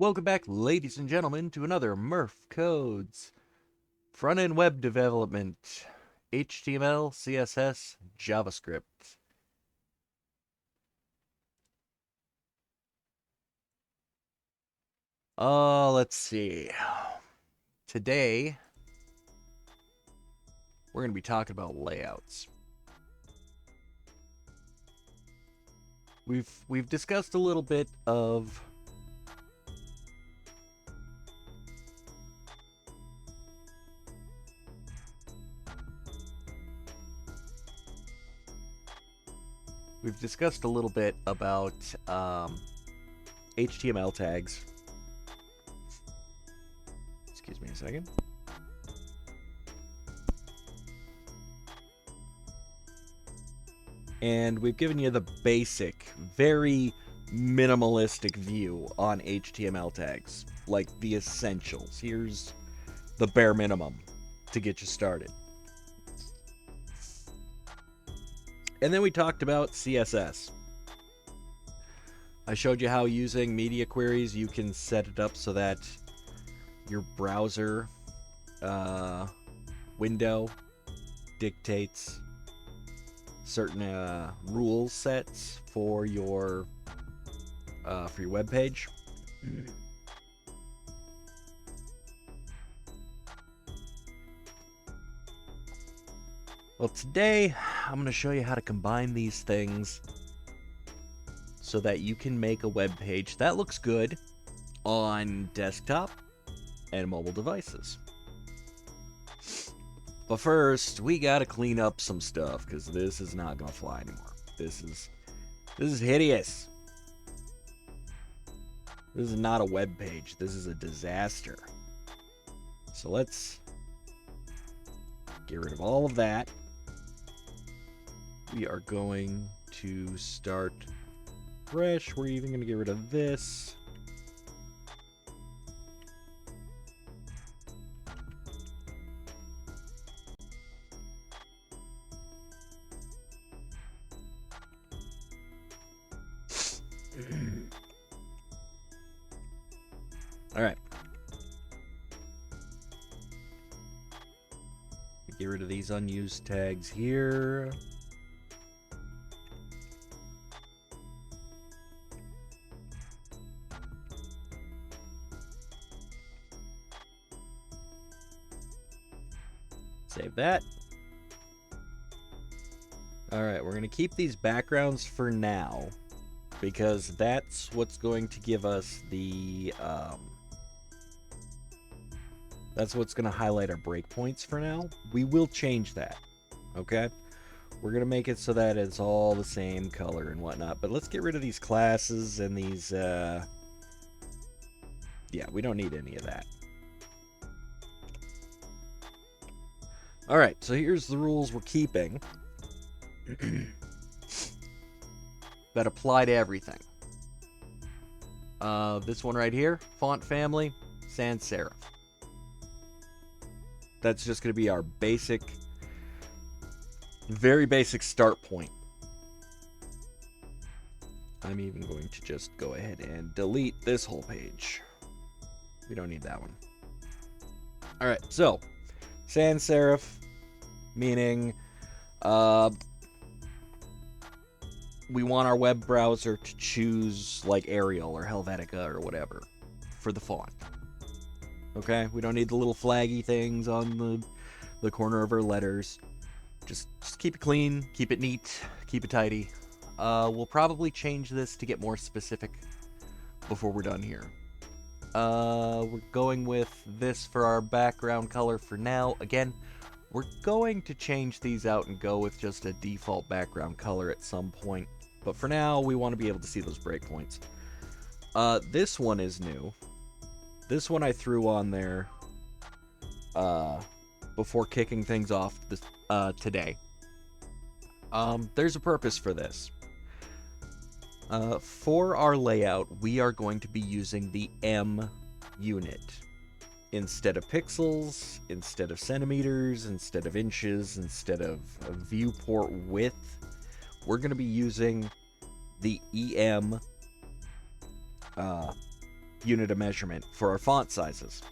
Welcome back, ladies and gentlemen, to another Murph Codes front-end web development, HTML, CSS, JavaScript. Let's see. Today, we're going to be talking about layouts. We've discussed a little bit of about HTML tags. Excuse me a second. And we've given you the basic, very minimalistic view on HTML tags, like the essentials. Here's the bare minimum to get you started. And then we talked about CSS. I showed you how using media queries you can set it up so that your browser window dictates certain rule sets for your web page. Well, today I'm going to show you how to combine these things so that you can make a web page that looks good on desktop and mobile devices. But first, we gotta clean up some stuff because this is not gonna fly anymore. This is hideous. This is not a web page. This is a disaster. So let's get rid of all of that. We are going to start fresh. We're even going to get rid of this. All right. Get rid of these unused tags here. Save that. Alright, we're going to keep these backgrounds for now because that's what's going to give us the that's what's going to highlight our breakpoints for now. We will change that, okay? We're going to make it so that it's all the same color and whatnot, but let's get rid of these classes and these yeah, we don't need any of that. Alright, so here's the rules we're keeping that apply to everything. This one right here, font family, sans serif. That's just going to be our basic, very basic start point. I'm even going to just go ahead and delete this whole page. We don't need that one. Alright, so sans serif, meaning we want our web browser to choose like Arial or Helvetica or whatever for the font. Okay, we don't need the little flaggy things on the corner of our letters. Just keep it clean, keep it neat, keep it tidy. We'll probably change this to get more specific before we're done here. We're going with this for our background color for now. Again, we're going to change these out and go with just a default background color at some point. But for now, we want to be able to see those breakpoints. This one is new. This one I threw on there before kicking things off today. There's a purpose for this. For our layout, we are going to be using the M unit. Instead of pixels, instead of centimeters, instead of inches, instead of viewport width, we're going to be using the EM unit of measurement for our font sizes.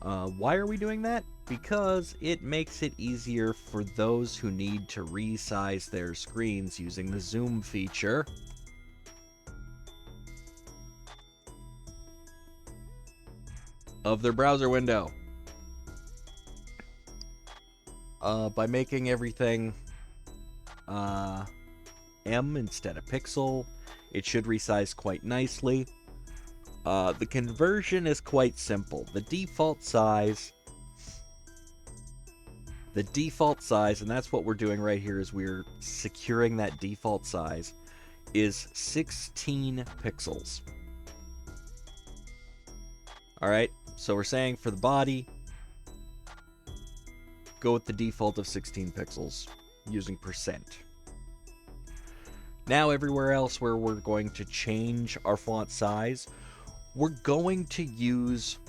Why are we doing that? Because it makes it easier for those who need to resize their screens using the zoom feature. Of their browser window. By making everything M instead of pixel, it should resize quite nicely. The conversion is quite simple. The default size, and that's what we're doing right here, is we're securing that default size, is 16 pixels. Alright, so we're saying for the body, go with the default of 16 pixels, using %. Now everywhere else where we're going to change our font size, we're going to use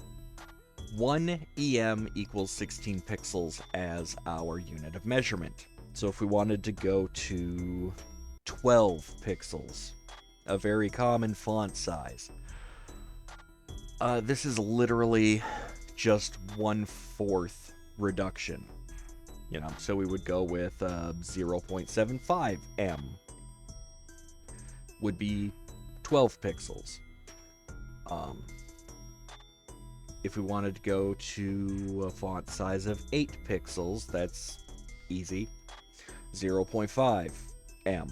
1 EM equals 16 pixels as our unit of measurement. So if we wanted to go to 12 pixels, a very common font size, this is literally just 1/4 reduction. You know, so we would go with 0.75 M would be 12 pixels. If we wanted to go to a font size of 8 pixels, that's easy. 0.5 M.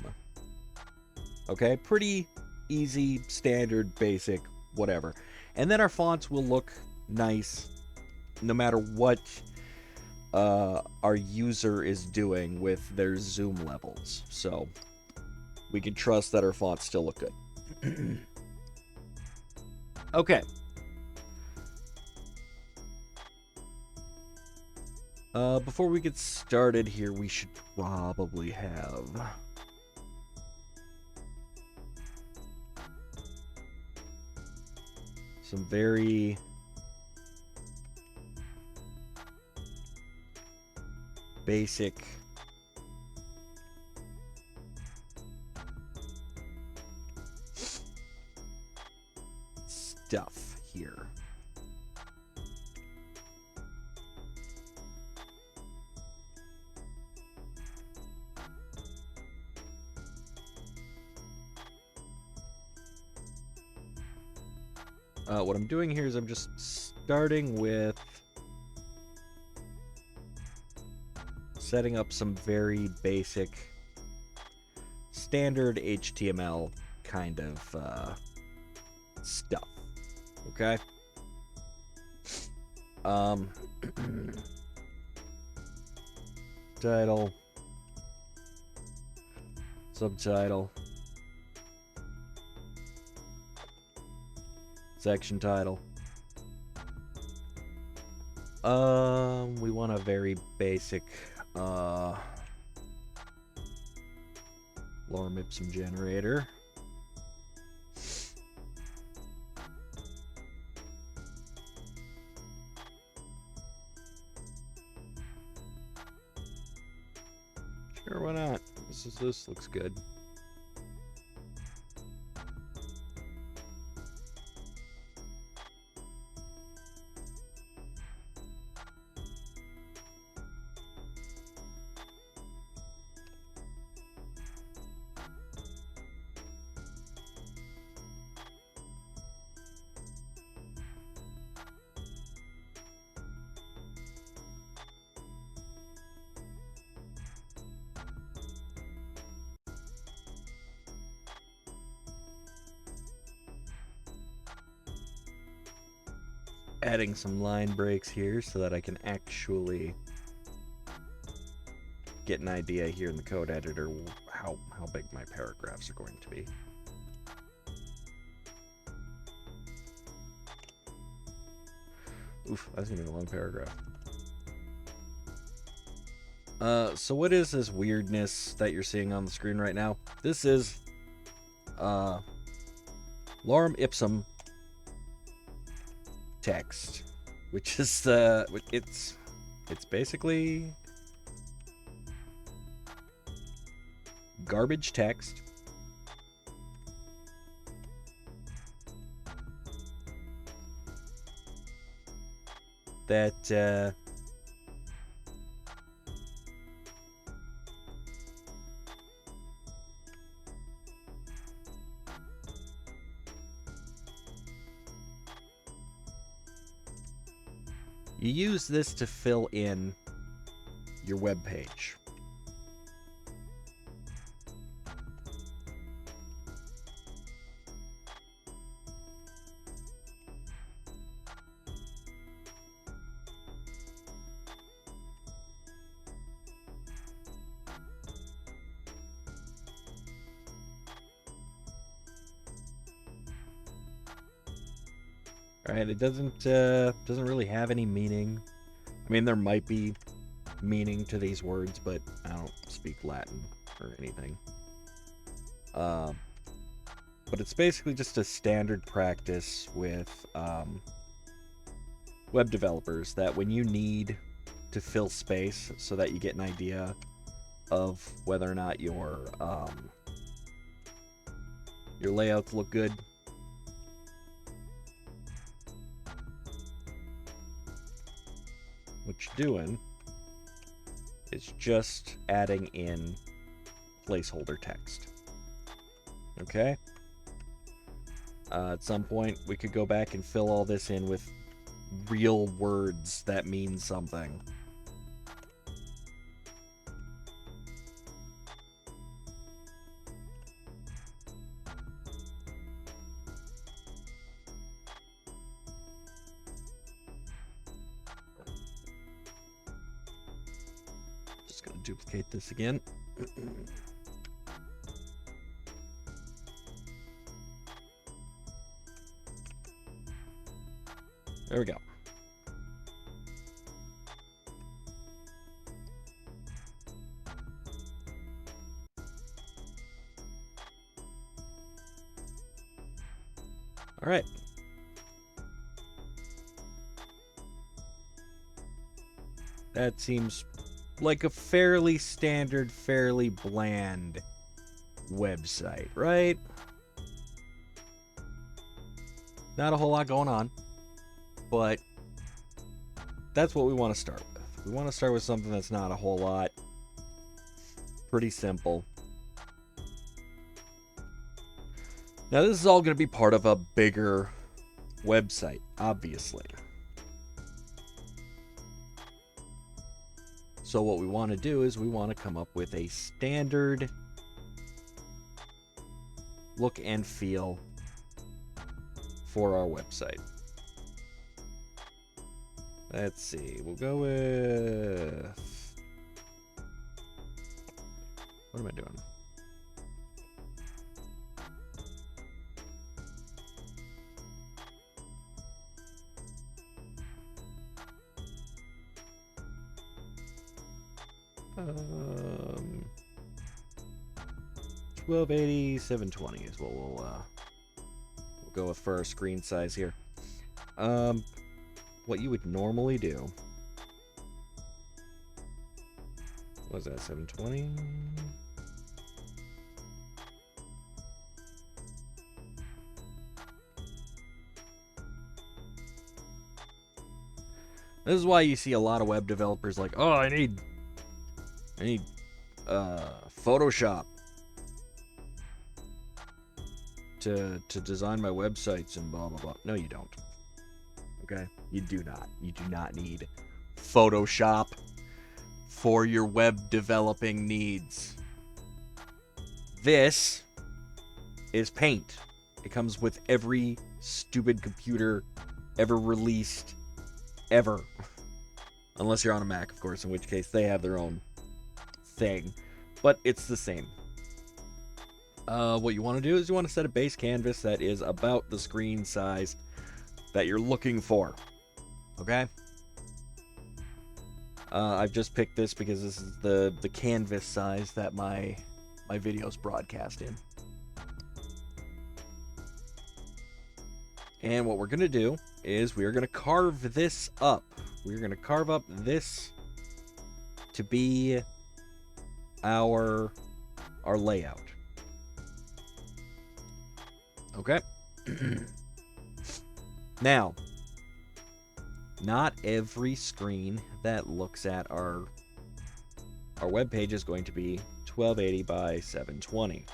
Okay, pretty easy, standard, basic, whatever. And then our fonts will look nice no matter what our user is doing with their zoom levels. So we can trust that our fonts still look good. Okay. Before we get started here, we should probably have some very basic stuff here. What I'm doing here is I'm just starting with setting up some very basic standard HTML kind of stuff. Okay? Title, subtitle, section title. We want a very basic lorem ipsum generator. Sure, why not? This looks good. adding some line breaks here so that I can actually get an idea here in the code editor how big my paragraphs are going to be. Oof, that's gonna be a long paragraph. So what is this weirdness that you're seeing on the screen right now? This is lorem ipsum text, which is it's basically garbage text that you use this to fill in your web page. Right, it doesn't really have any meaning. I mean, there might be meaning to these words, but I don't speak Latin or anything. But it's basically just a standard practice with web developers that when you need to fill space so that you get an idea of whether or not your layouts look good, what you're doing is just adding in placeholder text. Okay? At some point, we could go back and fill all this in with real words that mean something. Duplicate this again. There we go. All right. That seems like a fairly standard, fairly bland website, right? Not a whole lot going on, but that's what we want to start with. We want to start with something that's not a whole lot. Pretty simple. Now, this is all going to be part of a bigger website, obviously. So what we want to do is we want to come up with a standard look and feel for our website. Let's see, we'll go with... What am I doing? Um, 1280, 720 is what we'll go with for our screen size here. What you would normally do. What was that, 720? This is why you see a lot of web developers like, oh, I need Photoshop to design my websites and blah blah blah. No, you don't. Okay? You do not. You do not need Photoshop for your web developing needs. This is Paint. It comes with every stupid computer ever released ever. Unless you're on a Mac, of course, in which case they have their own thing. But it's the same. What you want to do is you want to set a base canvas that is about the screen size that you're looking for. Okay? I've just picked this because this is the canvas size that my videos broadcast in. And what we're going to do is we're going to carve this up. We're going to carve up this to be our layout. Okay? Now, not every screen that looks at our web page is going to be 1280 by 720.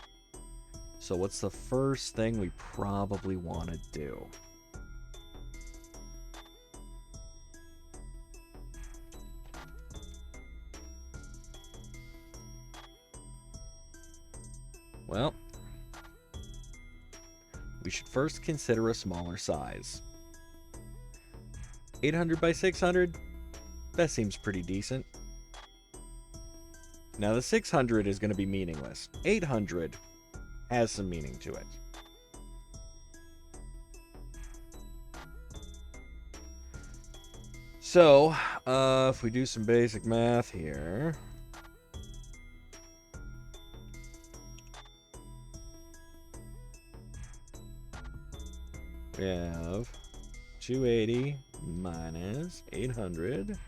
So what's the first thing we probably want to do? Well, we should first consider a smaller size. 800 by 600? That seems pretty decent. Now the 600 is going to be meaningless. 800 has some meaning to it. So, if we do some basic math here... we have 280 minus 800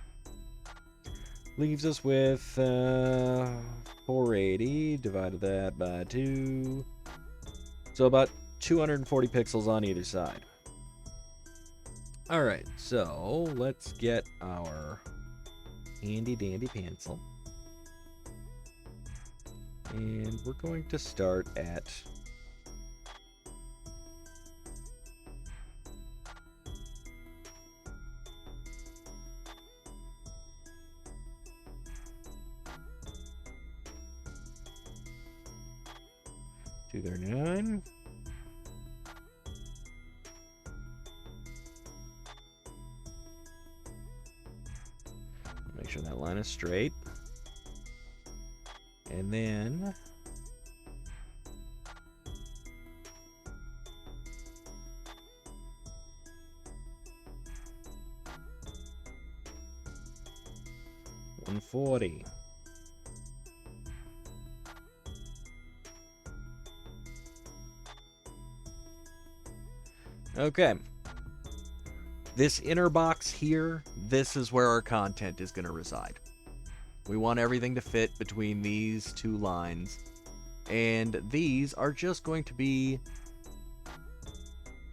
leaves us with 480, divided that by 2. So about 240 pixels on either side. Alright, so let's get our handy dandy pencil. And we're going to start at $239. Make sure that line is straight. And then $140. Okay. This inner box here, this is where our content is going to reside. We want everything to fit between these two lines. And these are just going to be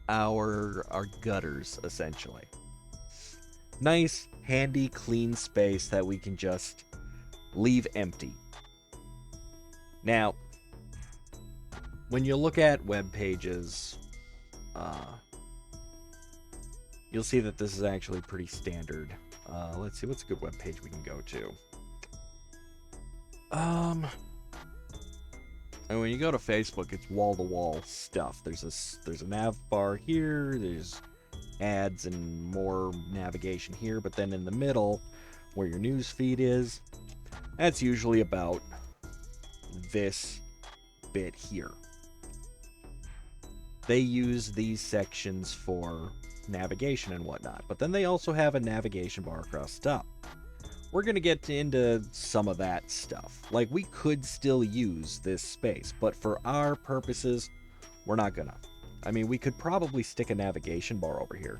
our gutters, essentially. Nice, handy, clean space that we can just leave empty. Now, when you look at web pages, you'll see that this is actually pretty standard. Let's see, what's a good web page we can go to? And when you go to Facebook, it's wall-to-wall stuff. There's a nav bar here, there's ads and more navigation here, but then in the middle, where your news feed is, that's usually about this bit here. They use these sections for navigation and whatnot, but then they also have a navigation bar across the top. We're going to get into some of that stuff. Like, we could still use this space, but for our purposes, we're not gonna. I mean, we could probably stick a navigation bar over here,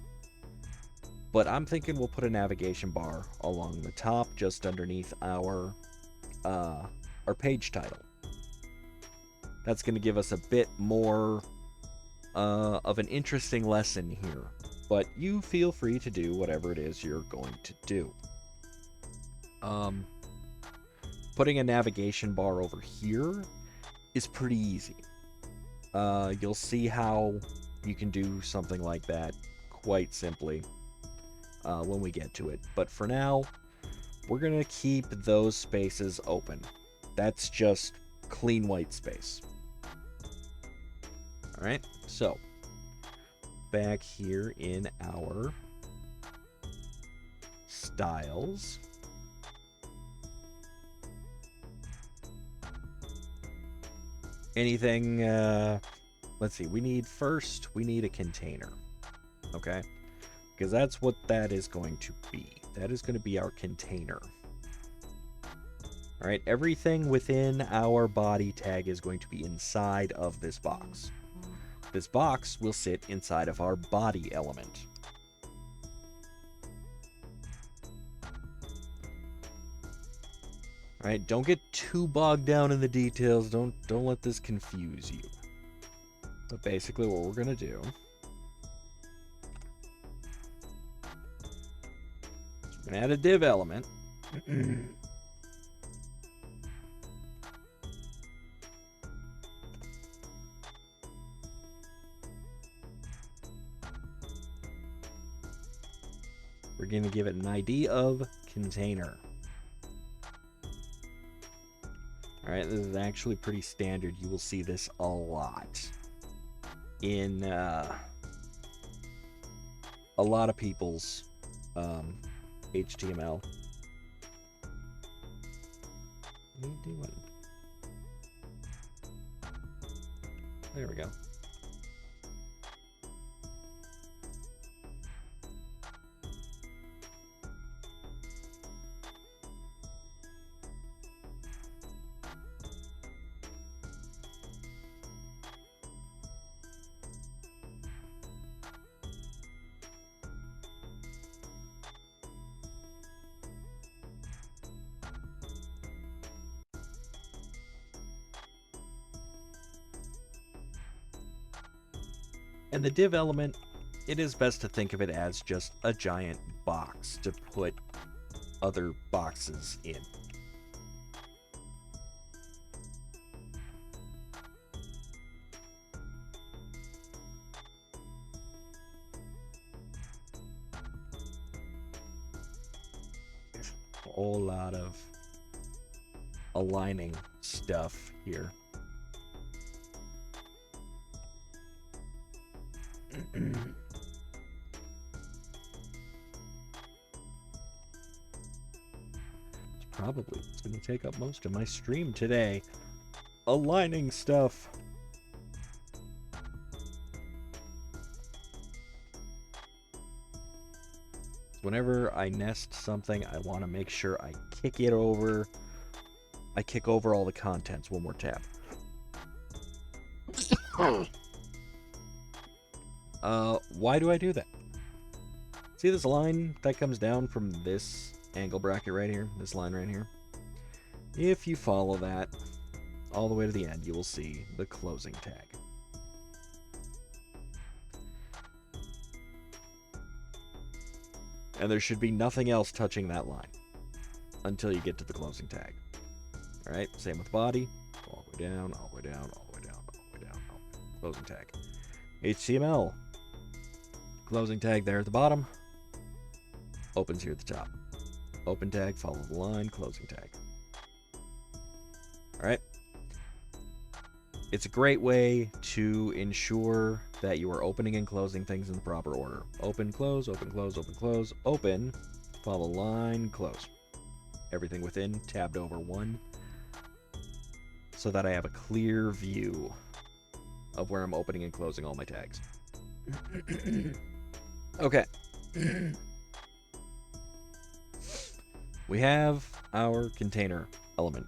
but I'm thinking we'll put a navigation bar along the top, just underneath our page title. That's going to give us a bit more of an interesting lesson here, but you feel free to do whatever it is you're going to do. Putting a navigation bar over here is pretty easy. You'll see how you can do something like that quite simply when we get to it. But for now, we're going to keep those spaces open. That's just clean white space. Alright, so back here in our styles. Anything, let's see, we need a container, okay? Because that's what that is going to be. That is going to be our container. All right, everything within our body tag is going to be inside of this box. This box will sit inside of our body element. All right, don't get too bogged down in the details. Don't let this confuse you. But basically what we're going to do, we're going to add a div element. We're going to give it an ID of container. All right, this is actually pretty standard. You will see this a lot in a lot of people's HTML. What are you doing? There we go. And the div element, it is best to think of it as just a giant box to put other boxes in. There's a whole lot of aligning stuff here. It's going to take up most of my stream today. Aligning stuff. Whenever I nest something, I want to make sure I kick it over. I kick over all the contents. One more tab. Why do I do that? See this line that comes down from this angle bracket right here? This line right here? If you follow that all the way to the end, you will see the closing tag. And there should be nothing else touching that line until you get to the closing tag. Alright, same with body. All the way down, all the way down, all the way down, all the way down, all the way down. Closing tag. HTML. Closing tag there at the bottom. Opens here at the top. Open tag, follow the line, closing tag. Alright. It's a great way to ensure that you are opening and closing things in the proper order. Open, close, open, close, open, close, open, follow line, close. Everything within, tabbed over one, so that I have a clear view of where I'm opening and closing all my tags. Okay. We have our container element.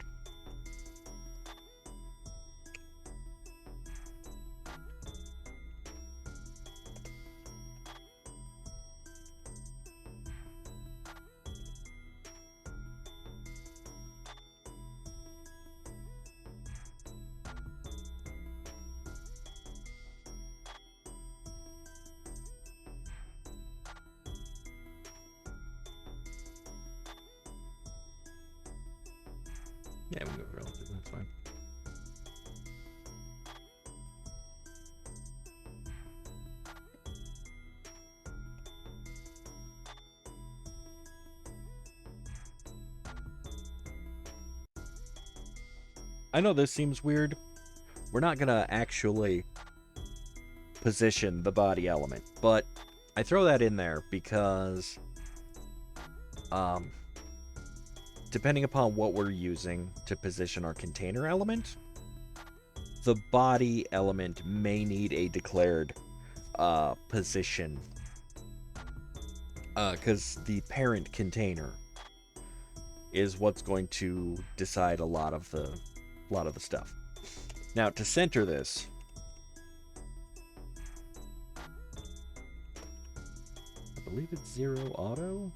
Yeah, we can go relative, that's fine. I know this seems weird. We're not gonna actually position the body element. But I throw that in there because depending upon what we're using to position our container element, the body element may need a declared position, because the parent container is what's going to decide a lot of the stuff. Now, to center this, I believe it's 0 auto.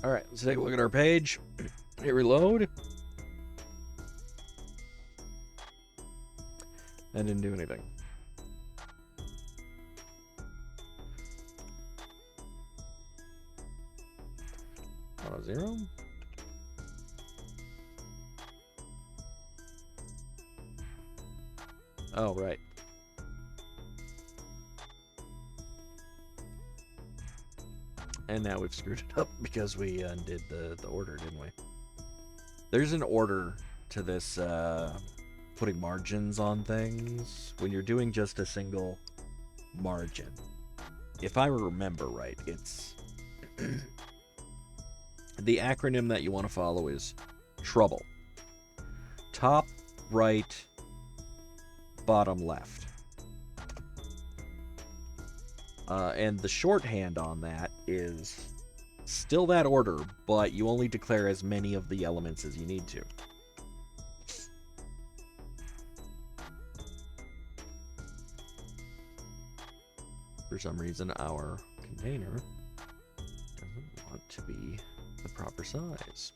All right, let's take a look at our page. Hit reload. That didn't do anything. Auto 0. Oh, right. And now we've screwed it up because we undid the order, didn't we? There's an order to this putting margins on things when you're doing just a single margin. If I remember right, it's the acronym that you want to follow is trouble. Top, right, bottom, left. And the shorthand on that is still that order, but you only declare as many of the elements as you need to. For some reason, our container doesn't want to be the proper size.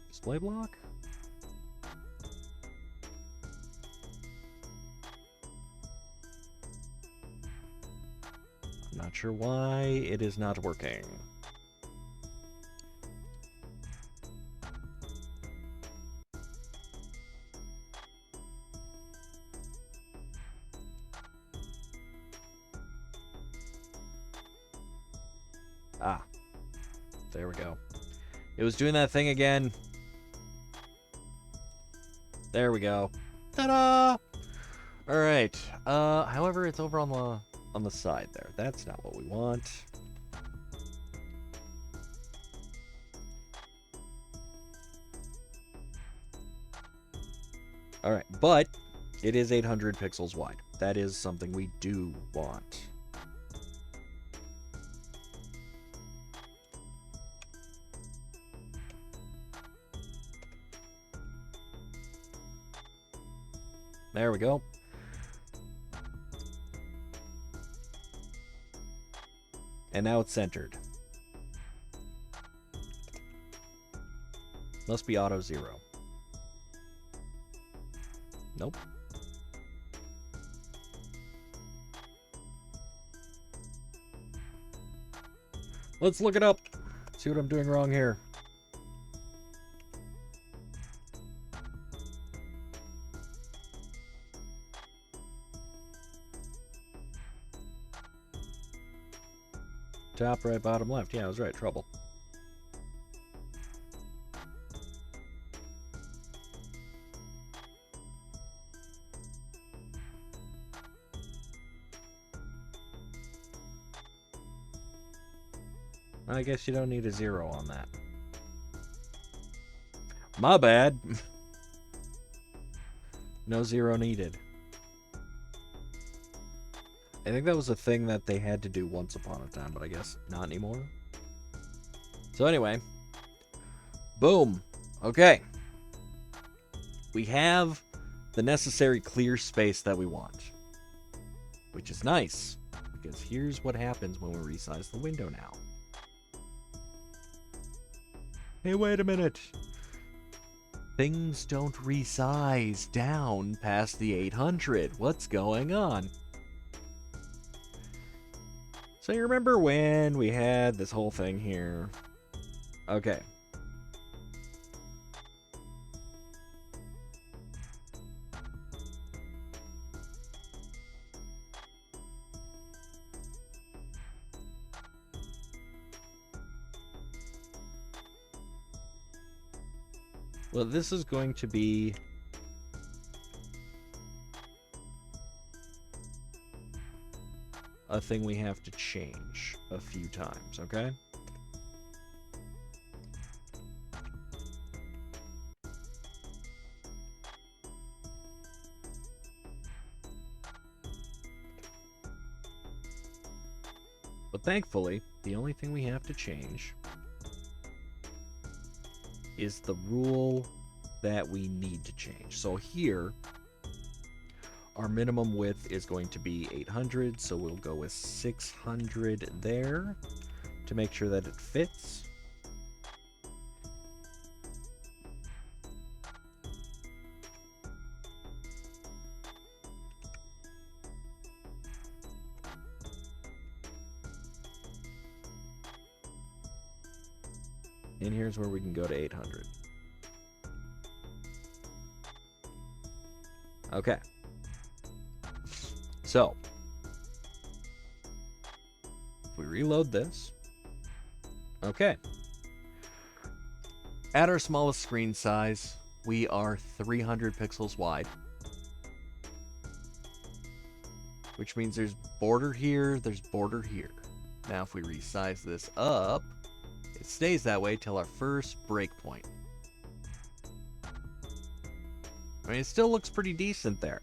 Display block? I'm not sure why it is not working. Ah, there we go. It was doing that thing again. There we go. Ta-da! All right. However, it's over on the side there. That's not what we want. All right, but it is 800 pixels wide. That is something we do want. There we go. And now it's centered. Must be auto 0. Nope. Let's look it up. See what I'm doing wrong here. Top, right, bottom, left. Yeah, I was right. Trouble. I guess you don't need a 0 on that. My bad. No 0 needed. I think that was a thing that they had to do once upon a time, but I guess not anymore. So anyway. Boom. Okay. We have the necessary clear space that we want. Which is nice, because here's what happens when we resize the window now. Hey, wait a minute. Things don't resize down past the 800. What's going on? So you remember when we had this whole thing here? Okay. Well, this is going to be a thing we have to change a few times, okay? But thankfully, the only thing we have to change is the rule that we need to change. So here, our minimum width is going to be 800, so we'll go with 600 there to make sure that it fits. And here's where we can go to 800. Okay. So, if we reload this, okay. At our smallest screen size, we are 300 pixels wide, which means there's border here, there's border here. Now, if we resize this up, it stays that way till our first breakpoint. I mean, it still looks pretty decent there.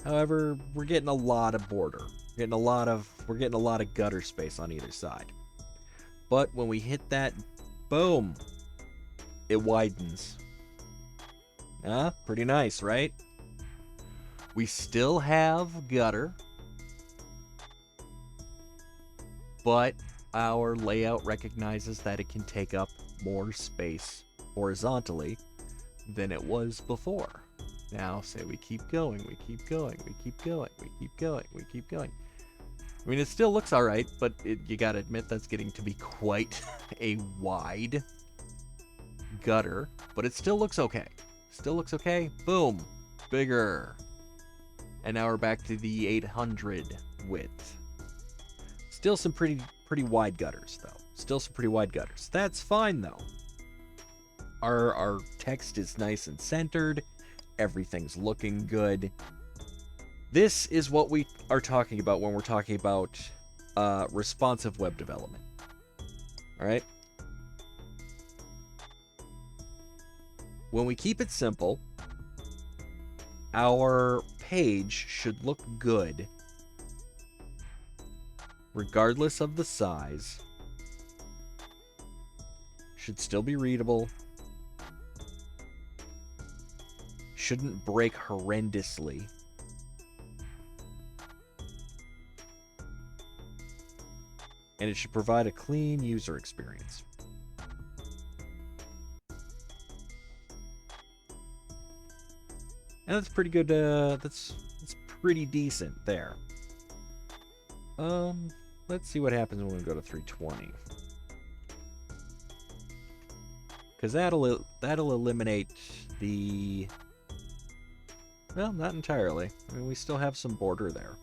However, we're getting a lot of border. We're getting a lot of gutter space on either side. But when we hit that, boom, it widens. Pretty nice, right? We still have gutter, but our layout recognizes that it can take up more space horizontally than it was before. Now, say we keep going, we keep going, we keep going, we keep going, we keep going. I mean, it still looks alright, but you gotta admit that's getting to be quite a wide gutter, but it still looks okay. Still looks okay. Boom. Bigger. And now we're back to the 800 width. Still some pretty wide gutters, though. Still some pretty wide gutters. That's fine, though. Our text is nice and centered. Everything's looking good. This is what we are talking about when we're talking about responsive web development. All right? When we keep it simple, our page should look good regardless of the size. Should still be readable. Shouldn't break horrendously. And it should provide a clean user experience. And that's pretty good. That's pretty decent there. Let's see what happens when we go to 320. Because that'll eliminate the... Well, not entirely. I mean, we still have some border there.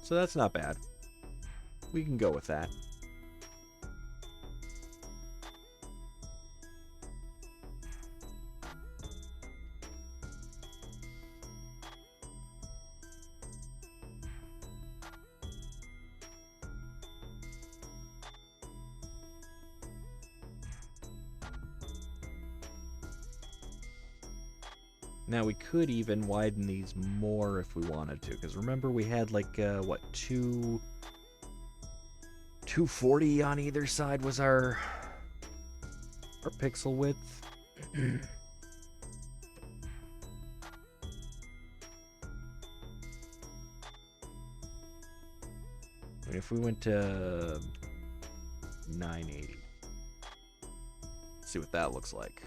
So that's not bad. We can go with that. Now we could even widen these more if we wanted to, because remember we had like what, 240 on either side was our pixel width. And if we went to 980, let's see what that looks like.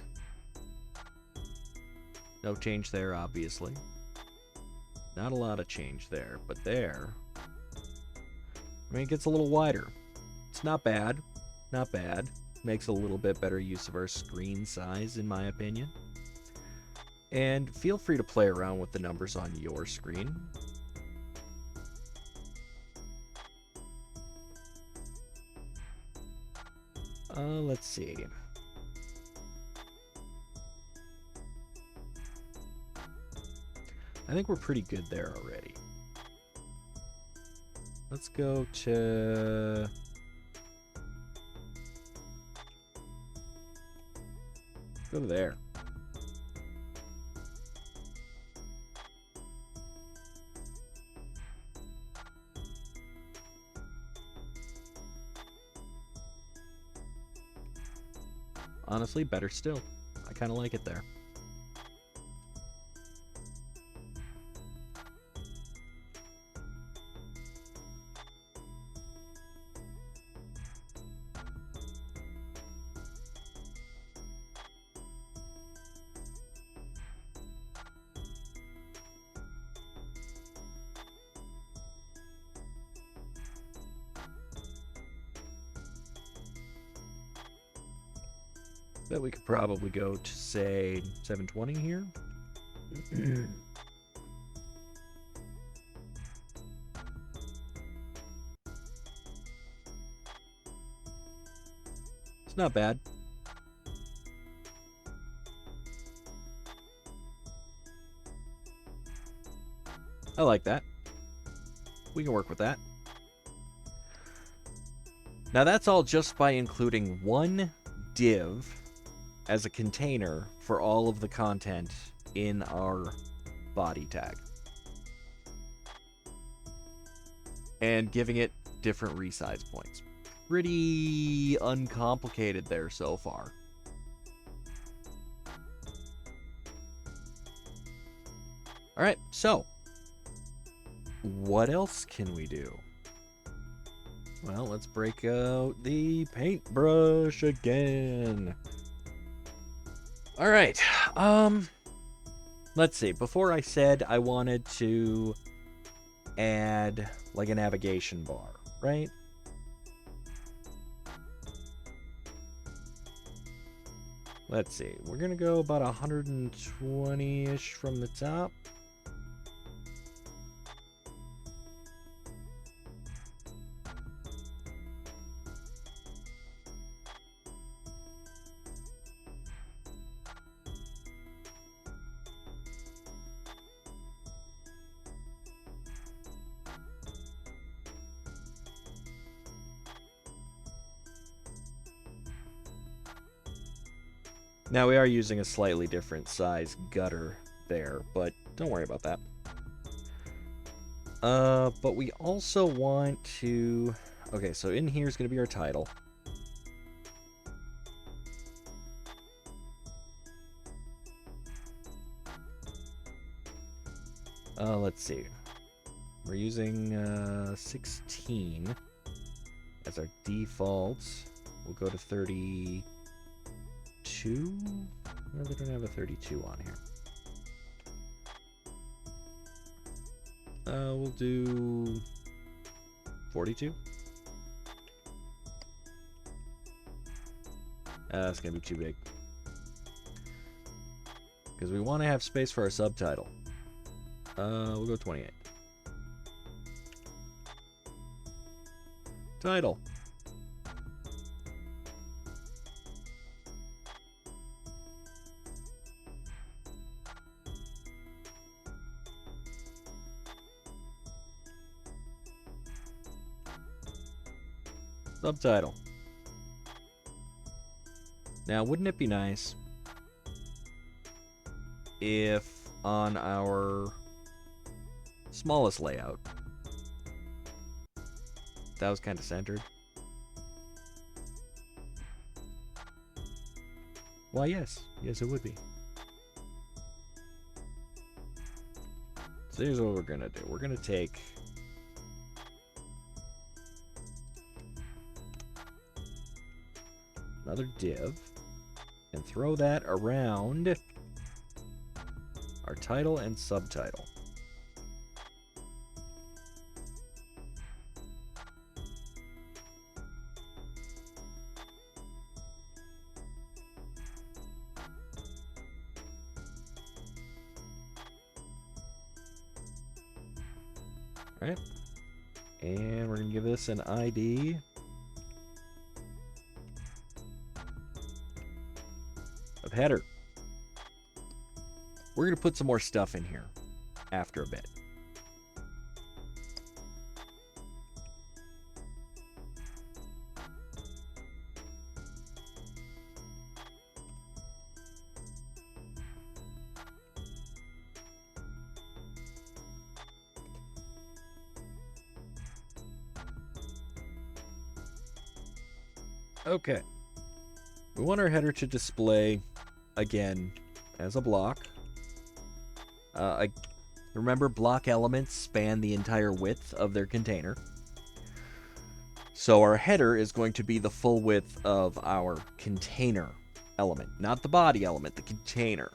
No change there, obviously. Not a lot of change there, but there, I mean, it gets a little wider. It's not bad. Not bad. Makes a little bit better use of our screen size, in my opinion. And feel free to play around with the numbers on your screen. Let's see. I think we're pretty good there already. Let's go to... go to there. Honestly, better still. I kind of like it there. Bet we could probably go to, say, 720 here. It's not bad. I like that. We can work with that. Now that's all just by including one div as a container for all of the content in our body tag. And giving it different resize points. Pretty uncomplicated there so far. Alright, so what else can we do? Well, let's break out the paintbrush again. All right. Let's see. Before I said I wanted to add like a navigation bar, right? Let's see. We're going to go about 120-ish from the top. Now, we are using a slightly different size gutter there, but don't worry about that. But we also want to... Okay, so in here is going to be our title. Let's see. We're using 16 as our default. We'll go to 32. No, they don't have a 32 on here. We'll do 42. That's gonna be too big. Because we want to have space for our subtitle. We'll go 28. Title. Subtitle. Now, wouldn't it be nice if on our smallest layout that was kind of centered? Why, yes. Yes, it would be. So here's what we're going to do. We're going to take another div, and throw that around our title and subtitle. All right, and we're gonna give this an ID of header. We're gonna put some more stuff in here after a bit. Okay. We want our header to display, again, as a block. Remember, block elements span the entire width of their container. So our header is going to be the full width of our container element. Not the body element, the container.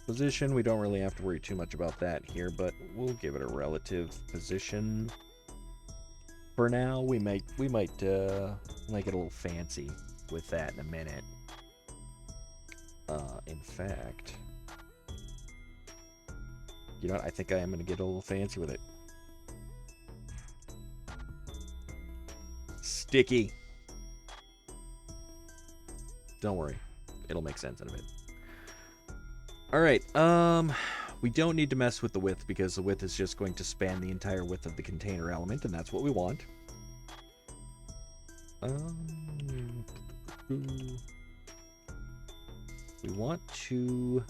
Position, we don't really have to worry too much about that here, but we'll give it a relative position. For now, we might make it a little fancy with that in a minute. In fact, you know what? I think I am going to get a little fancy with it. Sticky. Don't worry. It'll make sense in a bit. All right. We don't need to mess with the width because the width is just going to span the entire width of the container element, and that's what we want. We want to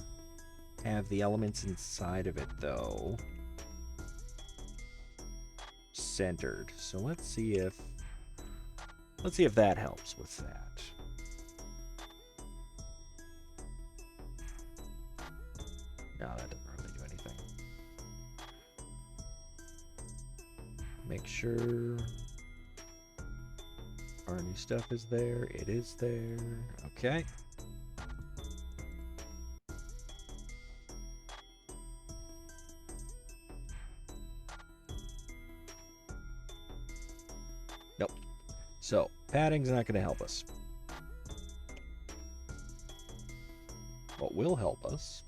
have the elements inside of it, though, centered. So let's see if that helps with that. No, that doesn't really do anything. Make sure our new stuff is there. It is there. Okay. Nope. So, padding's not going to help us. What will help us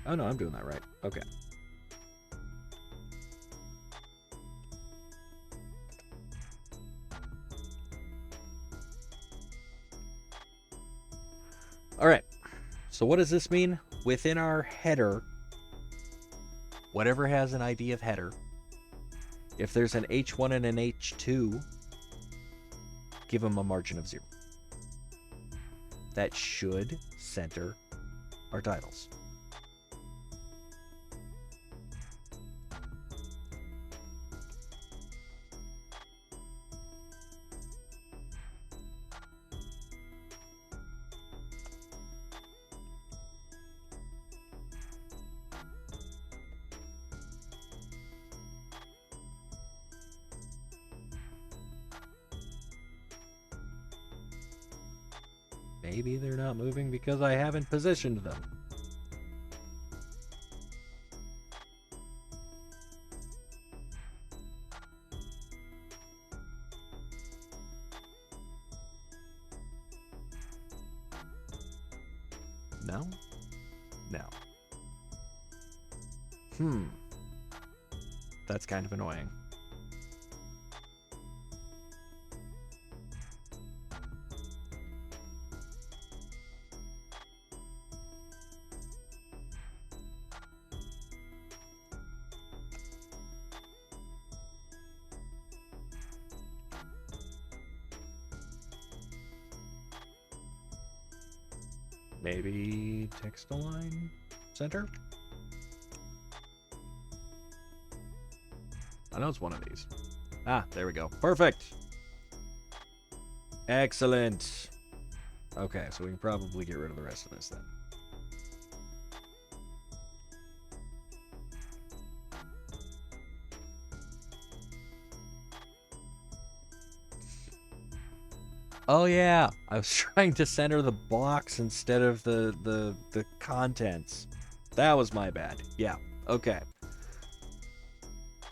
Oh, no, I'm doing that right. Okay. All right. So what does this mean? Within our header, whatever has an ID of header, if there's an H1 and an H2, give them a margin of 0. That should center our titles. Maybe they're not moving because I haven't positioned them. No? No. That's kind of annoying. Maybe text align center? I know it's one of these. Ah, there we go. Perfect. Excellent. Okay, so we can probably get rid of the rest of this then. Oh yeah, I was trying to center the box instead of the contents. That was my bad. Yeah. Okay.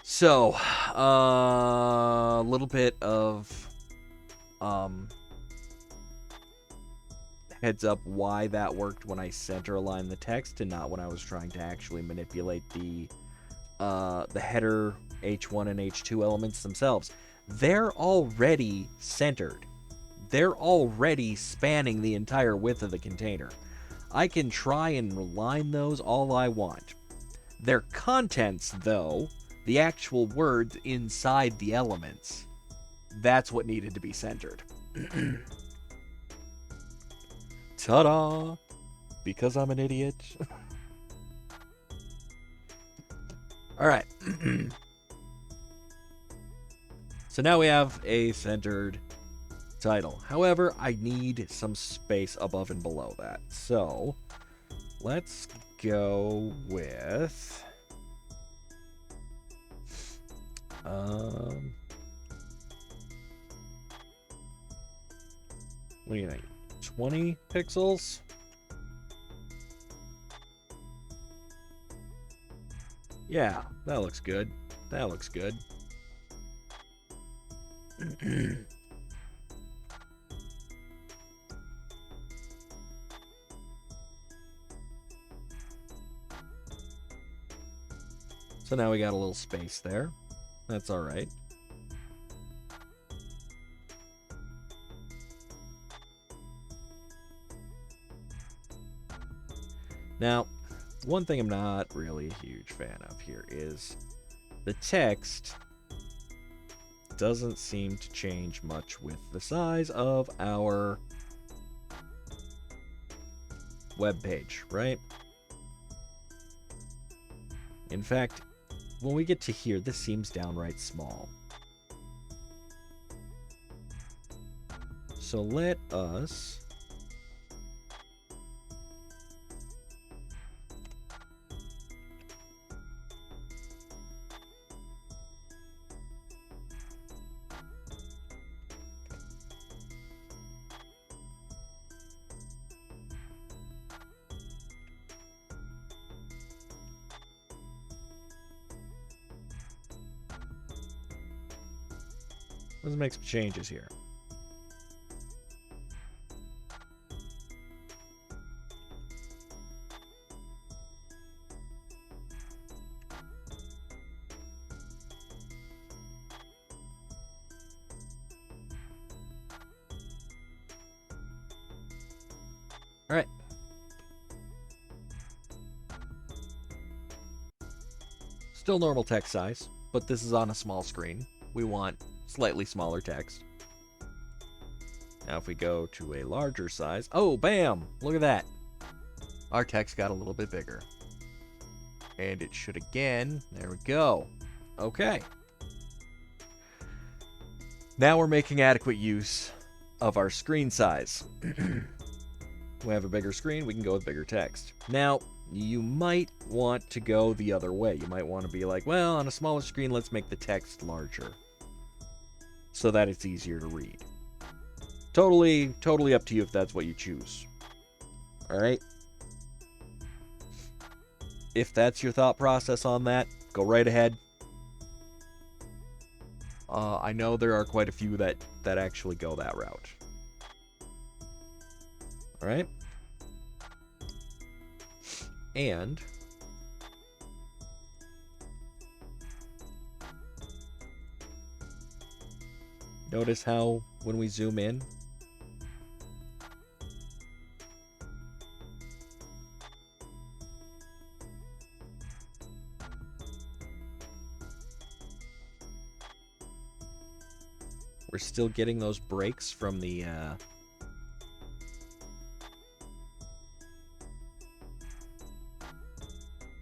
So, a little bit of heads up why that worked when I center aligned the text and not when I was trying to actually manipulate the header H1 and H2 elements themselves. They're already centered. They're already spanning the entire width of the container. I can try and align those all I want. Their contents, though, the actual words inside the elements, that's what needed to be centered. Ta-da! Because I'm an idiot. Alright. So now we have a centered title. However, I need some space above and below that. So, let's go with... what do you think? 20 pixels? Yeah, that looks good. That looks good. So now we got a little space there. That's all right. Now, one thing I'm not really a huge fan of here is the text doesn't seem to change much with the size of our web page, right? In fact, when we get to here, this seems downright small. So let us... Let's make some changes here. All right. Still normal text size, but this is on a small screen. We want slightly smaller text. Now if we go to a larger size, oh, bam! Look at that. Our text got a little bit bigger. And it should again. There we go. Okay. Now we're making adequate use of our screen size. We have a bigger screen, we can go with bigger text. Now, you might want to go the other way. You might want to be like, well, on a smaller screen, let's make the text larger so that it's easier to read. Totally up to you if that's what you choose. All right? If that's your thought process on that, go right ahead. I know there are quite a few that actually go that route. All right? And notice how when we zoom in, we're still getting those breaks from the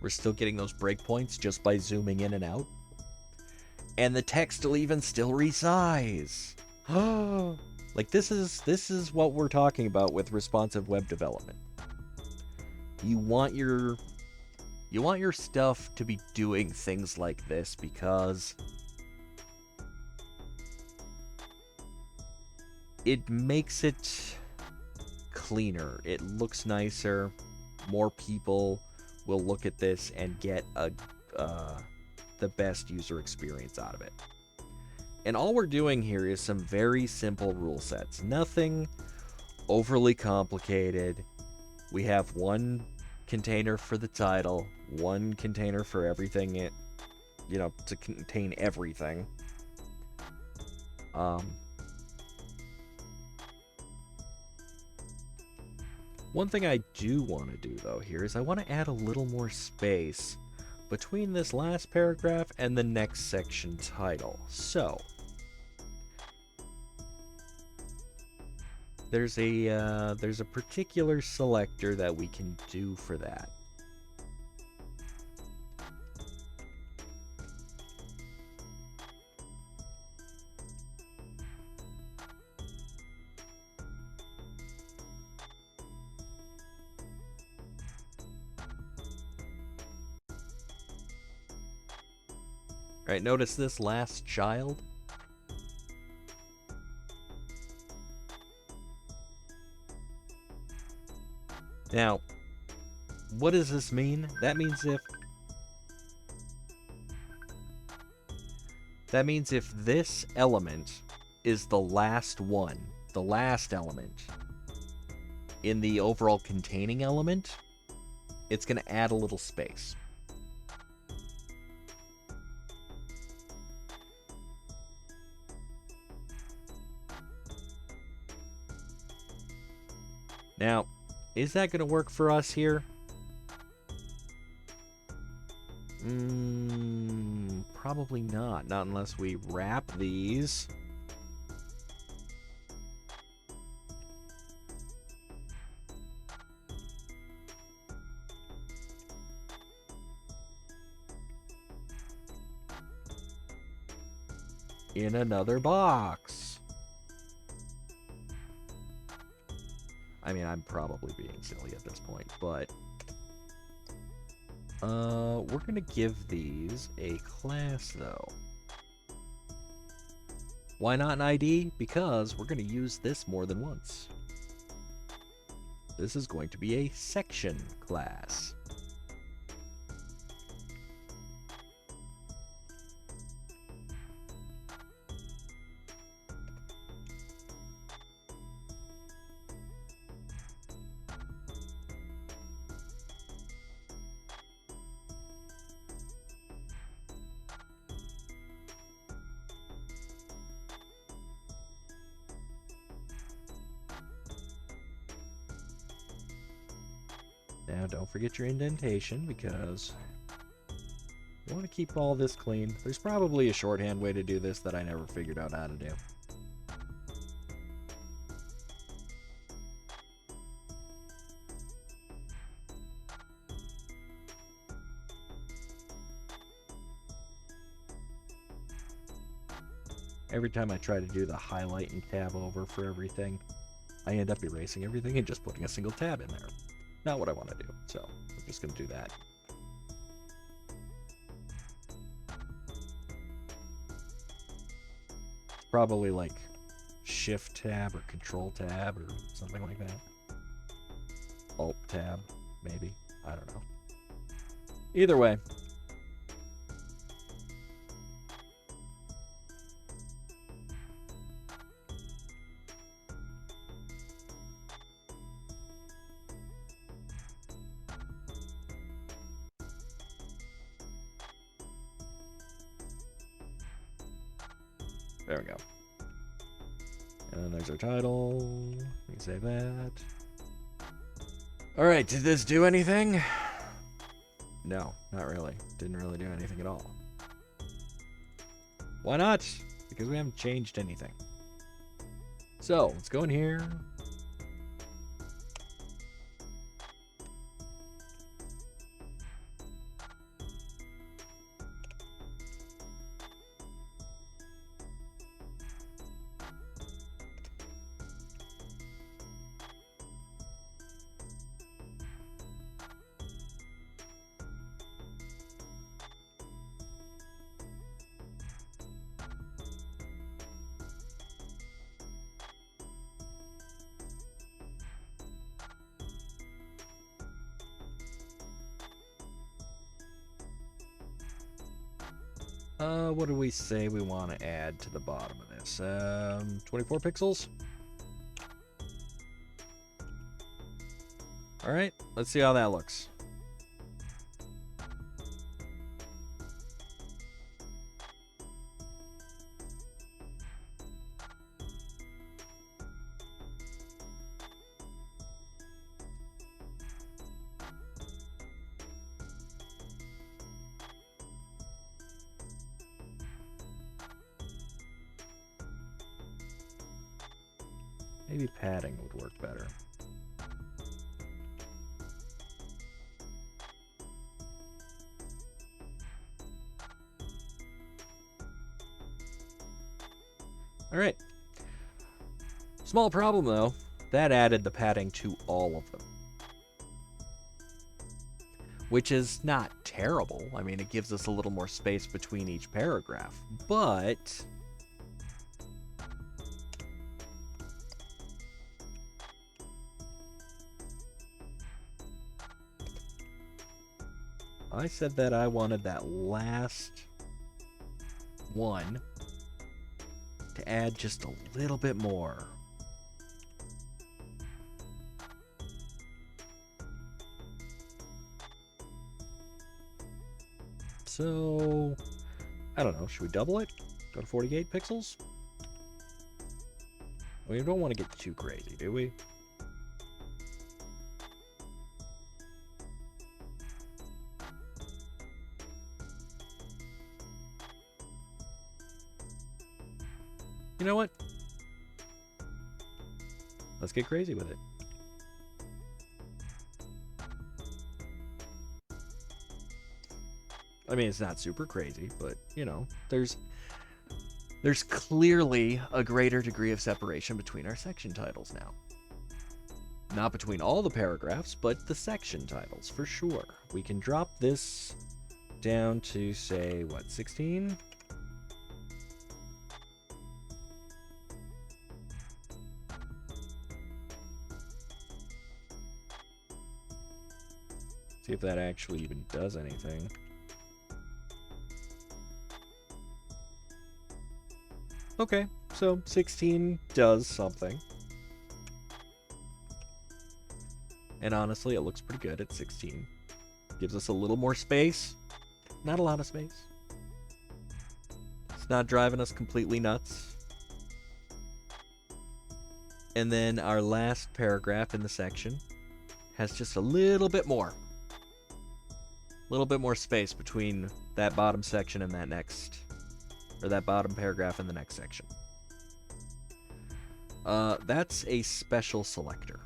We're still getting those breakpoints just by zooming in and out. And the text will even still resize. Like this is what we're talking about with responsive web development. You want your stuff to be doing things like this because it makes it cleaner. It looks nicer. More people will look at this and get the best user experience out of it. And all we're doing here is some very simple rule sets. Nothing overly complicated. We have one container for the title, one container for everything to contain everything. One thing I do want to do though here is I want to add a little more space between this last paragraph and the next section title. So there's a particular selector that we can do for that. Alright, notice this last child. Now, what does this mean? That means if this element is the last one, the last element in the overall containing element, it's going to add a little space. Now, is that going to work for us here? Probably not. Not unless we wrap these. In another box. I mean, I'm probably being silly at this point, but we're gonna give these a class though. Why not an ID? Because we're gonna use this more than once. This is going to be a section class. Now, don't forget your indentation, because you want to keep all this clean. There's probably a shorthand way to do this that I never figured out how to do. Every time I try to do the highlight and tab over for everything, I end up erasing everything and just putting a single tab in there. Not what I want to do, so I'm just going to do that. Probably like Shift tab or Control tab or something like that. Alt tab, maybe. I don't know. Either way. There we go. And then there's our title. We can save that. Alright, did this do anything? No, not really. Didn't really do anything at all. Why not? Because we haven't changed anything. So, let's go in here. What do we say we want to add to the bottom of this? 24 pixels? Alright, let's see how that looks. Maybe padding would work better. All right. Small problem, though. That added the padding to all of them. Which is not terrible. I mean, it gives us a little more space between each paragraph. But I said that I wanted that last one to add just a little bit more. So, I don't know, should we double it? Go to 48 pixels? We don't want to get too crazy, do we? You know what? Let's get crazy with it. I mean, it's not super crazy, but, you know, there's clearly a greater degree of separation between our section titles now. Not between all the paragraphs, but the section titles, for sure. We can drop this down to, say, what, 16? See if that actually even does anything. Okay, so 16 does something. And honestly, it looks pretty good at 16. Gives us a little more space. Not a lot of space. It's not driving us completely nuts. And then our last paragraph in the section has just a little bit more. A little bit more space between that bottom section and that next, or that bottom paragraph and the next section. That's a special selector.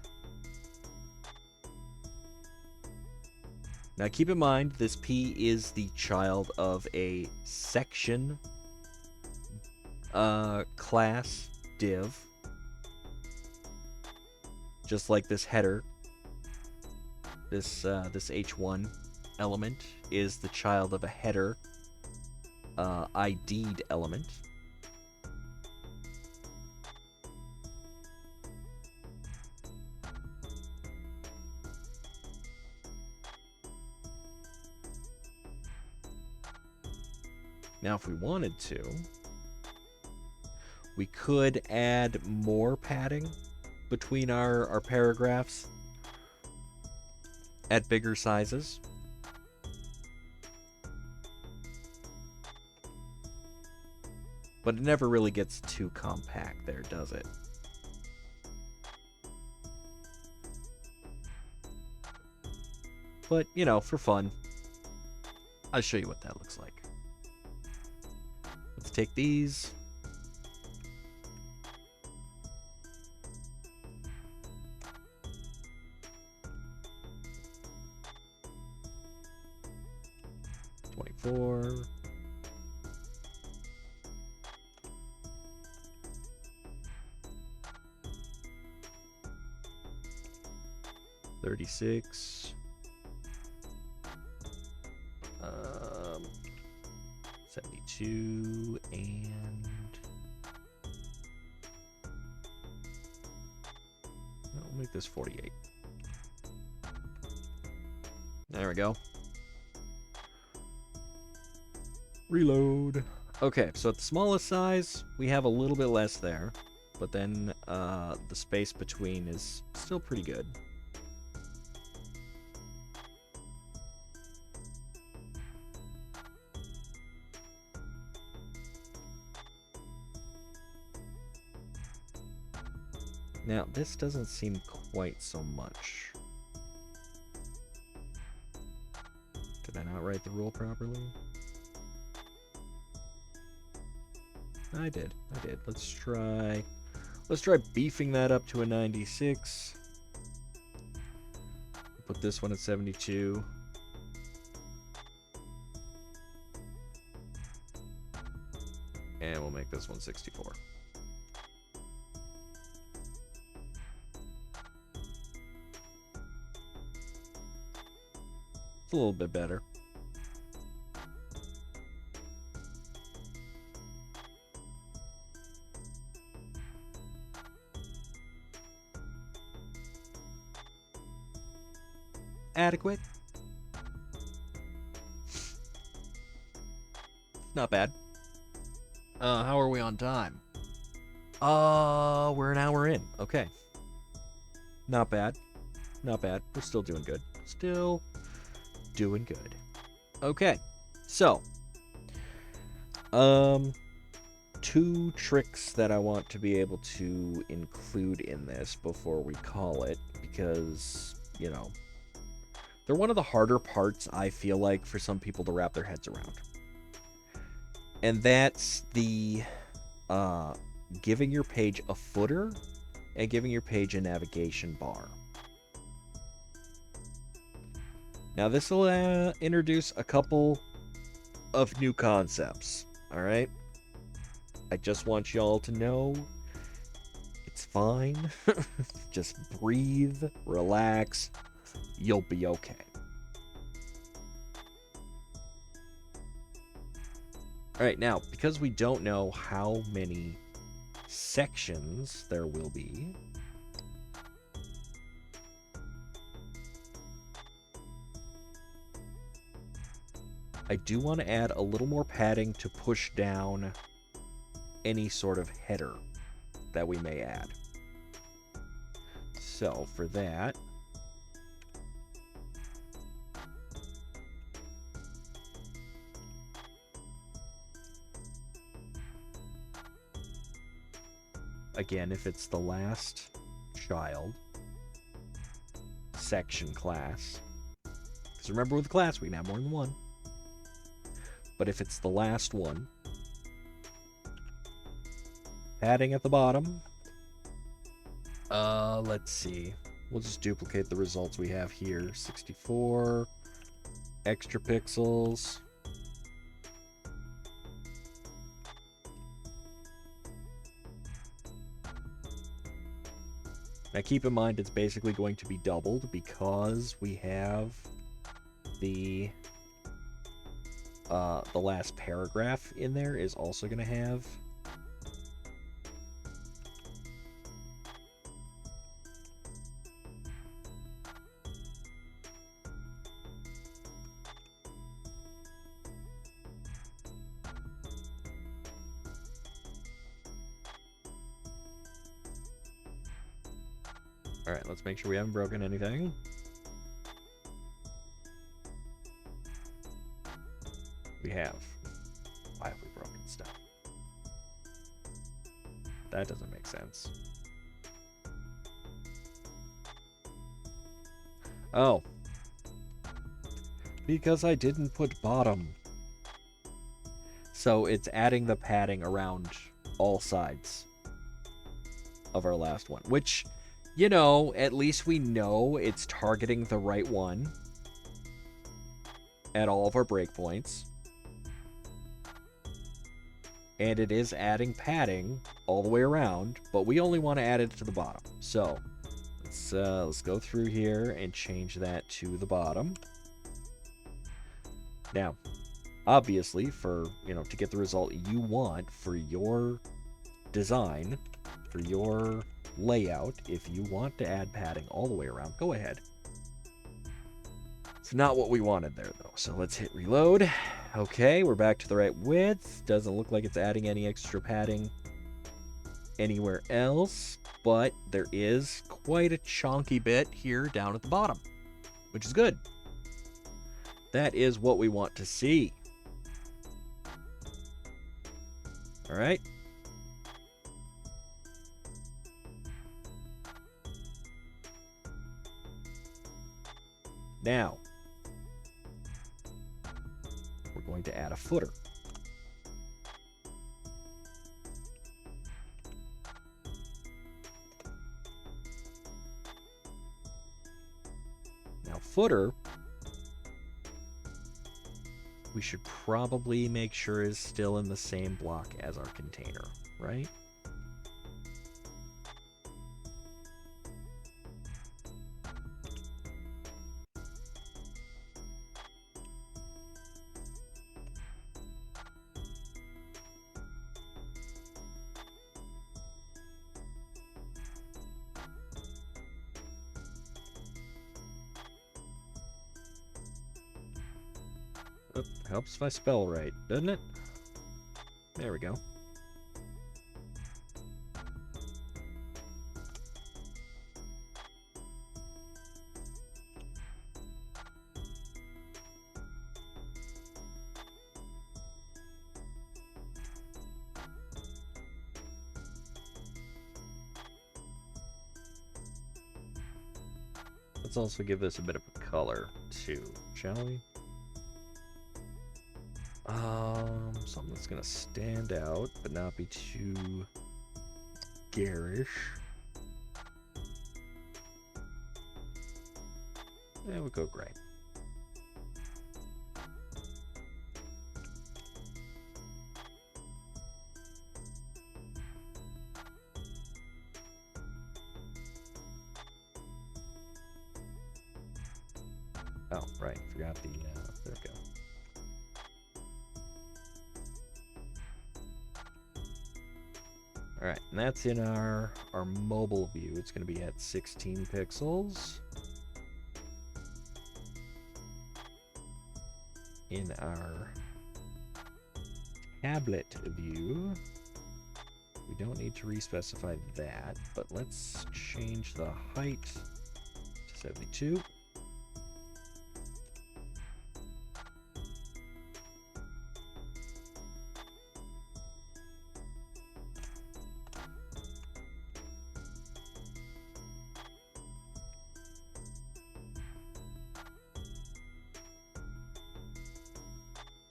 Now keep in mind, this P is the child of a section class div. Just like this header, this H1 element is the child of a header ID'd element. Now, if we wanted to, we could add more padding between our paragraphs at bigger sizes. But it never really gets too compact there, does it? But, you know, for fun, I'll show you what that looks like. Let's take these. $24. $36. 72 and we'll make this 48. There we go. Reload. Okay, so at the smallest size, we have a little bit less there. But then the space between is still pretty good. Now, this doesn't seem quite so much. Did I not write the rule properly? I did. Let's try beefing that up to a 96. Put this one at 72. And we'll make this one 64. It's a little bit better. Adequate. Not bad. How are we on time? We're an hour in. Okay. Not bad. Not bad. We're still doing good. Still doing good. Okay. So, two tricks that I want to be able to include in this before we call it, because, you know, they're one of the harder parts, I feel like, for some people to wrap their heads around. And that's the giving your page a footer and giving your page a navigation bar. Now, this will introduce a couple of new concepts, all right? I just want y'all to know it's fine. Just breathe, relax. You'll be okay. All right, now, because we don't know how many sections there will be, I do want to add a little more padding to push down any sort of header that we may add. So, for that, again, if it's the last child section class, because remember with class we can have more than one, but if it's the last one, padding at the bottom, let's see, we'll just duplicate the results we have here. 64 extra pixels. Now keep in mind it's basically going to be doubled because we have the last paragraph in there is also going to have Alright, let's make sure we haven't broken anything. We have. Why have we broken stuff? That doesn't make sense. Oh. Because I didn't put bottom. So it's adding the padding around all sides of our last one, which, you know, at least we know it's targeting the right one at all of our breakpoints. And it is adding padding all the way around, but we only want to add it to the bottom. So let's go through here and change that to the bottom. Now, obviously, for, you know, to get the result you want for your design, for your layout, if you want to add padding all the way around, go ahead. It's not what we wanted there, though, so let's hit reload. Okay, we're back to the right width. Doesn't look like it's adding any extra padding anywhere else, but there is quite a chunky bit here down at the bottom, which is good. That is what we want to see. All right. Now, we're going to add a footer. Now, footer, we should probably make sure is still in the same block as our container, right? Oh, helps if I spell right, doesn't it? There we go. Let's also give this a bit of a color too, shall we? Something that's gonna stand out, but not be too garish. Yeah, we'll go gray. Oh, right, forgot the, there we go. Alright, and that's in our mobile view. It's going to be at 16 pixels. In our tablet view, we don't need to respecify that, but let's change the height to 72.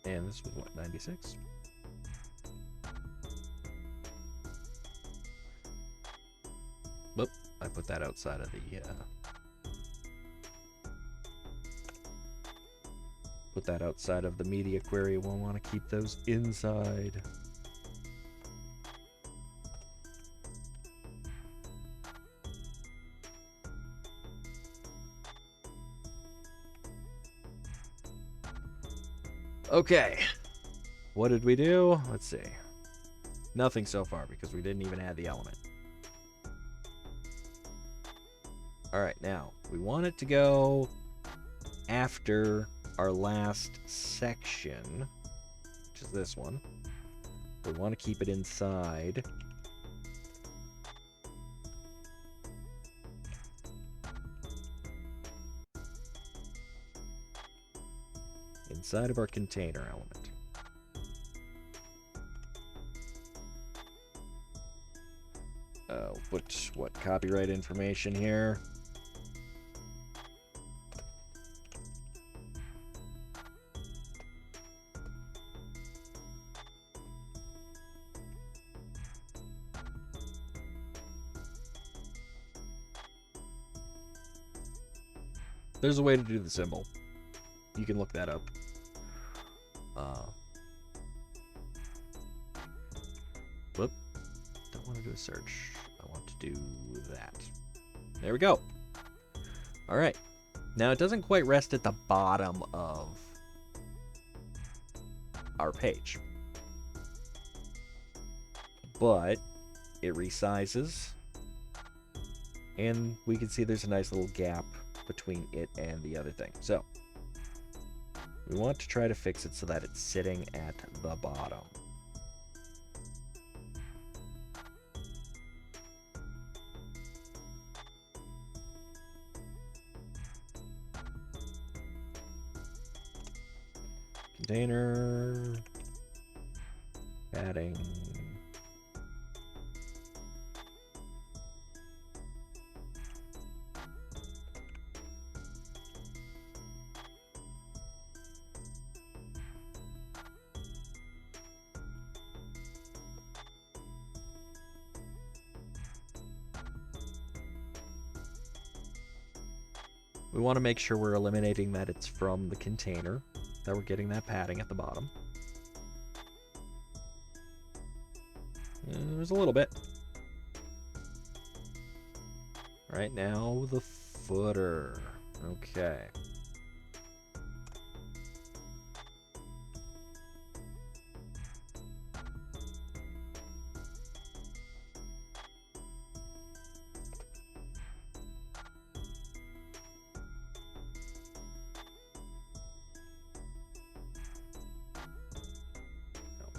And this was what, 96? Whoop, I put that outside of the, put that outside of the media query. We'll want to keep those inside. Okay, what did we do? Let's see. Nothing so far because we didn't even add the element. Alright, now, we want it to go after our last section, which is this one. We want to keep it inside. Inside of our container element. Put what copyright information here? There's a way to do the symbol. You can look that up. Whoop. Don't want to do a search. I want to do that. There we go. Alright. Now, it doesn't quite rest at the bottom of our page. But it resizes. And we can see there's a nice little gap between it and the other thing. So, We want to try to fix it so that it's sitting at the bottom. Container. Padding. We want to make sure we're eliminating that it's from the container, that we're getting that padding at the bottom. And there's a little bit. Right now, the footer. Okay.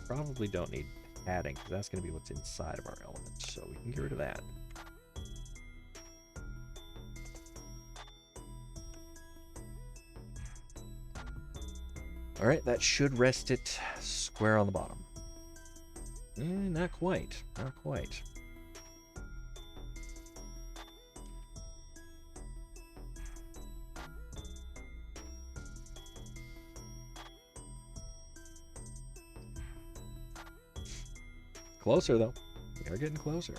Probably don't need padding because that's going to be what's inside of our element, so we can get rid of that. All right, that should rest it square on the bottom. Not quite, not quite. Closer, though. We are getting closer.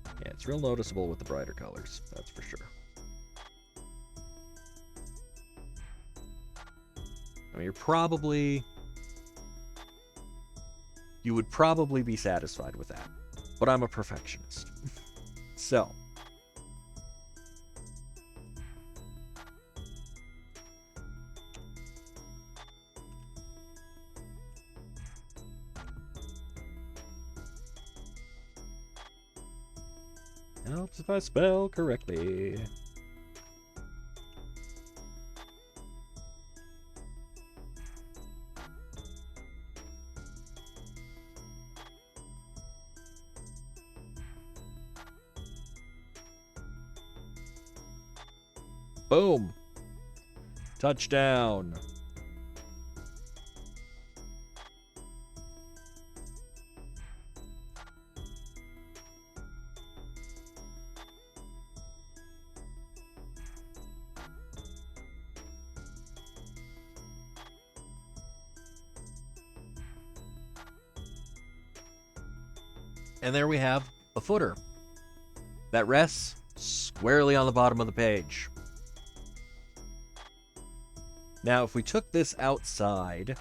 Yeah, it's real noticeable with the brighter colors, that's for sure. I mean, you would probably be satisfied with that, but I'm a perfectionist. So. Helps if I spell correctly. Boom. Touchdown. And there we have a footer that rests squarely on the bottom of the page. Now, if we took this outside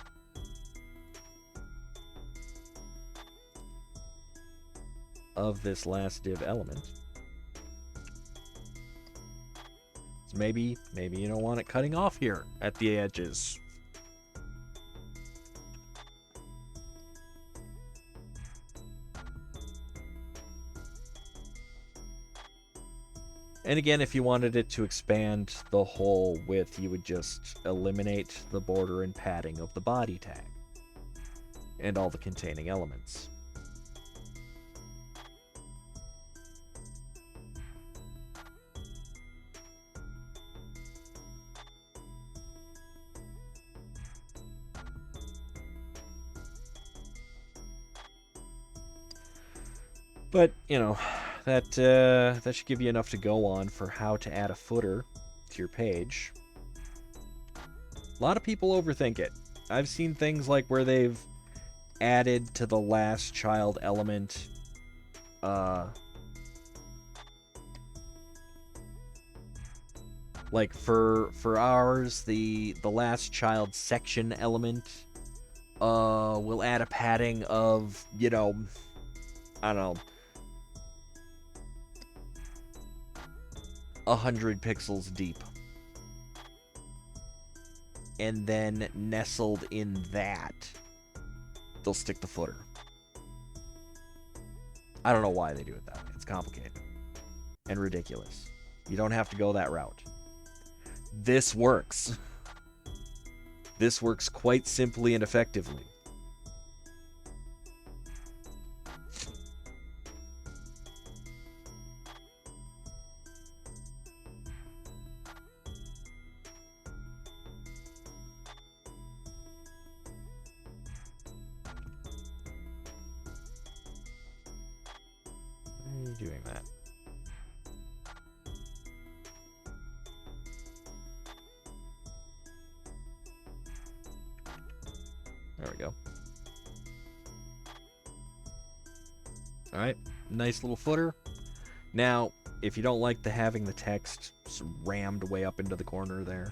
of this last div element, so maybe you don't want it cutting off here at the edges. And again, if you wanted it to expand the whole width, you would just eliminate the border and padding of the body tag and all the containing elements. But, you know, that should give you enough to go on for how to add a footer to your page. A lot of people overthink it. I've seen things like where they've added to the last child element like for ours, the last child section element will add a padding of, you know, I don't know, 100 pixels deep. And then nestled in that, they'll stick the footer. I don't know why they do it that way. It's complicated and ridiculous. You don't have to go that route. this works. This works quite simply and effectively. Why are you doing that? There we go. Alright, nice little footer. Now, if you don't like having the text rammed way up into the corner there,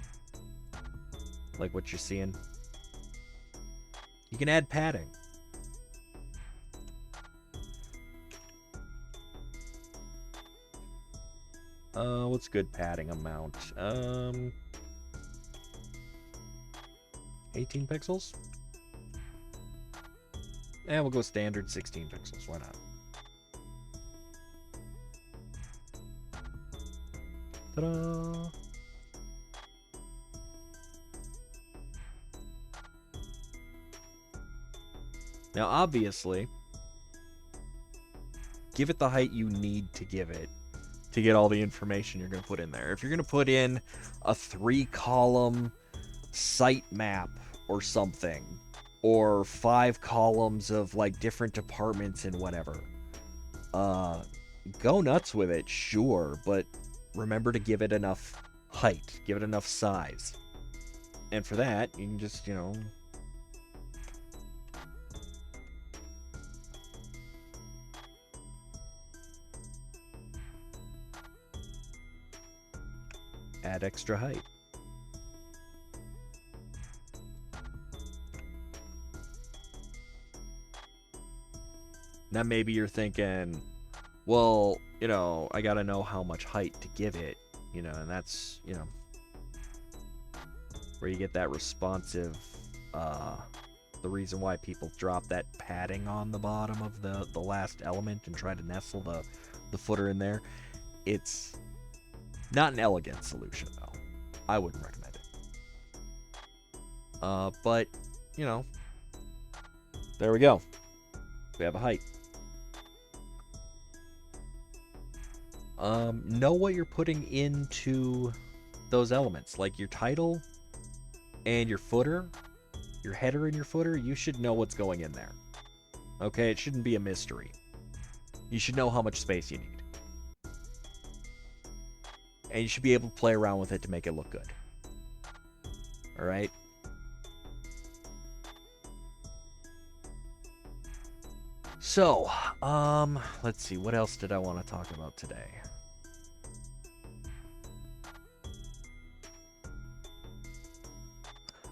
like what you're seeing, you can add padding. What's good padding amount? 18 pixels? And we'll go standard 16 pixels, why not? Ta-da! Now, obviously, give it the height you need to give it to get all the information you're going to put in there. If you're going to put in a 3-column site map or something, or 5 columns of like different departments and whatever, go nuts with it, sure, but remember to give it enough height, give it enough size. And for that, you can just, add extra height. Now maybe you're thinking, well, I gotta know how much height to give it, and that's, where you get that responsive, the reason why people drop that padding on the bottom of the last element and try to nestle the footer in there. It's not an elegant solution, though. I wouldn't recommend it. But, there we go. We have a height. Know what you're putting into those elements, like your title and your footer, your header and your footer. You should know what's going in there. Okay, it shouldn't be a mystery. You should know how much space you need. And you should be able to play around with it to make it look good. Alright? So, let's see, what else did I want to talk about today?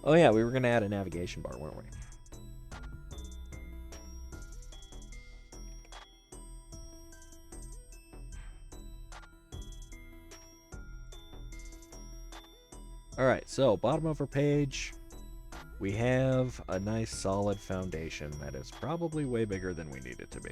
Oh yeah, we were going to add a navigation bar, weren't we? Alright, so bottom of our page, we have a nice solid foundation that is probably way bigger than we need it to be.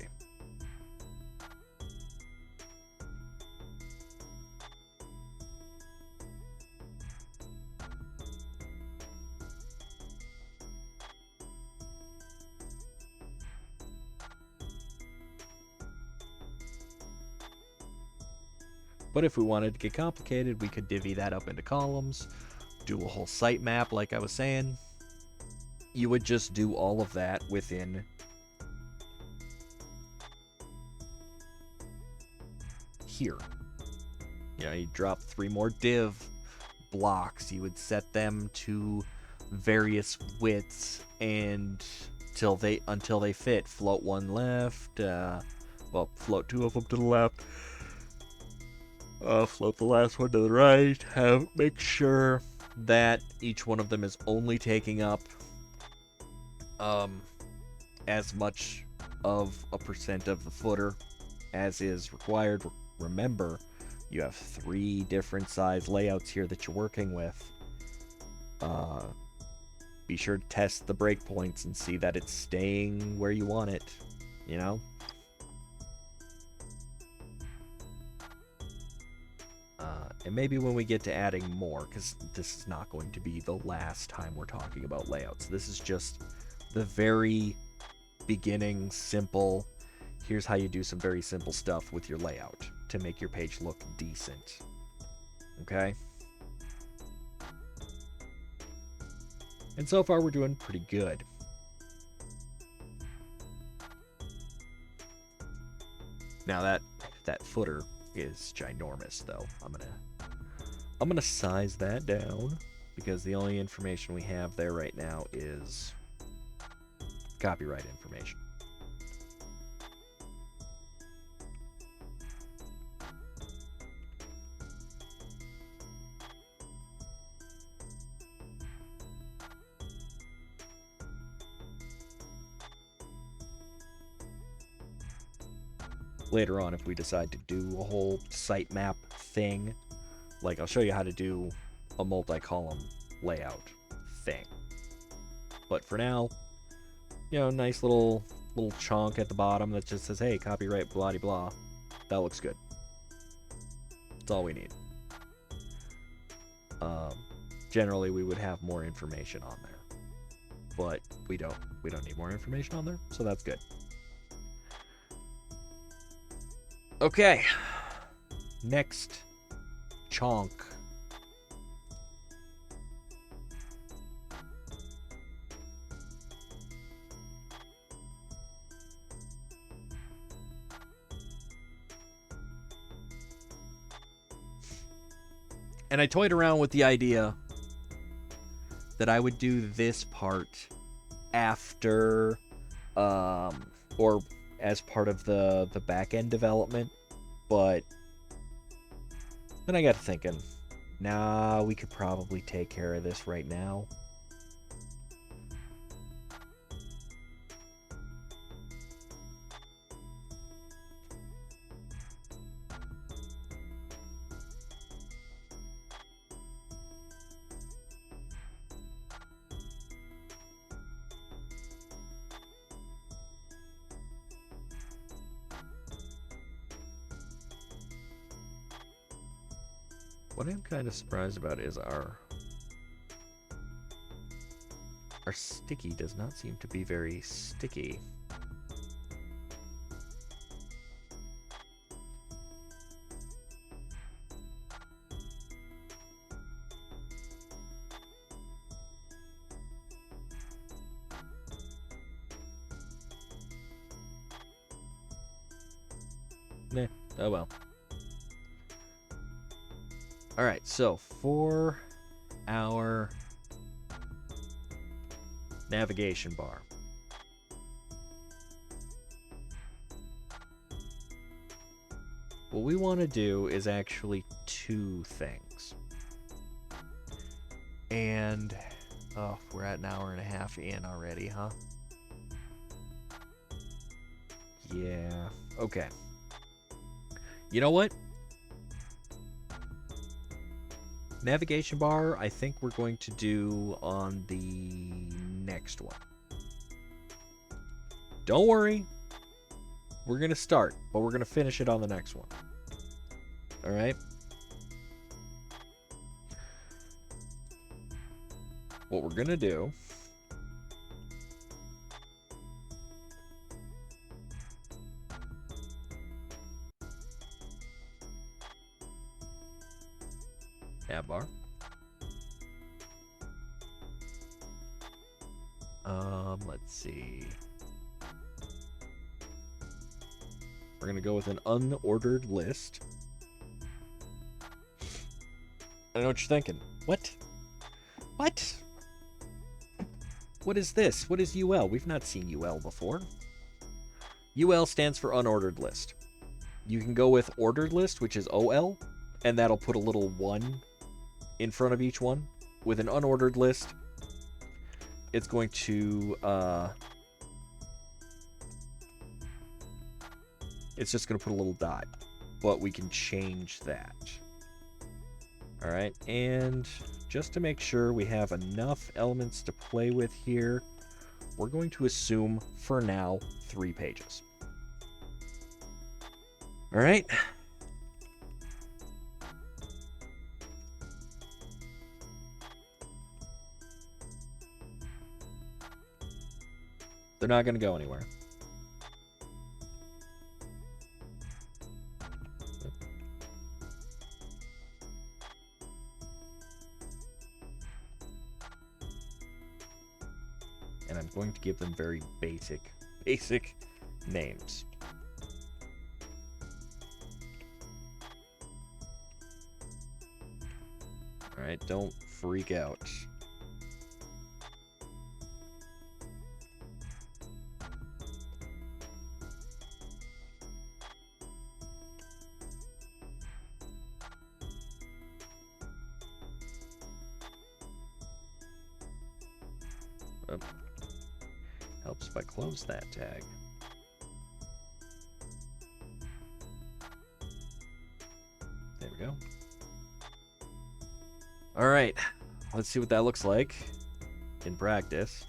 But if we wanted to get complicated, we could divvy that up into columns, do a whole site map like I was saying. You would just do all of that within here. You drop 3 more div blocks. You would set them to various widths and until they fit. Float one left, float 2 of them to the left. Float the last one to the right. Make sure that each one of them is only taking up as much of a percent of the footer as is required. Remember, you have 3 different size layouts here that you're working with. Be sure to test the breakpoints and see that it's staying where you want it, And maybe when we get to adding more, because this is not going to be the last time we're talking about layouts. This is just the very beginning, simple, here's how you do some very simple stuff with your layout to make your page look decent. Okay? And so far we're doing pretty good. Now that footer is ginormous though. I'm gonna size that down because the only information we have there right now is copyright information. Later on, if we decide to do a whole sitemap thing, like I'll show you how to do a multi-column layout thing. But for now, you know, nice little chunk at the bottom that just says, hey, copyright blah de blah. That looks good. That's all we need. Generally, we would have more information on there, but we don't need more information on there, so that's good. Okay, next chunk. And I toyed around with the idea that I would do this part after, or as part of the back-end development, but then I got to thinking, nah, we could probably take care of this right now. What I'm kind of surprised about is our sticky does not seem to be very sticky. Nah, oh well. Alright, so for our navigation bar, what we want to do is actually two things. And, oh, we're at an hour and a half in already, huh? Yeah, okay. You know what? Navigation bar, I think we're going to do on the next one. Don't worry. We're going to start, but we're going to finish it on the next one. All right? What we're going to do bar. Let's see. We're gonna go with an unordered list. I know what you're thinking. What? What? What is this? What is UL? We've not seen UL before. UL stands for unordered list. You can go with ordered list, which is OL, and that'll put a little 1 in front of each one. With an unordered list, it's going to it's just going to put a little dot, but we can change that. All right, and just to make sure we have enough elements to play with here, we're going to assume for now 3 pages. All right. They're not going to go anywhere. And I'm going to give them very basic names. Alright, don't freak out. Helps if I close that tag. There we go. Alright, let's see what that looks like in practice.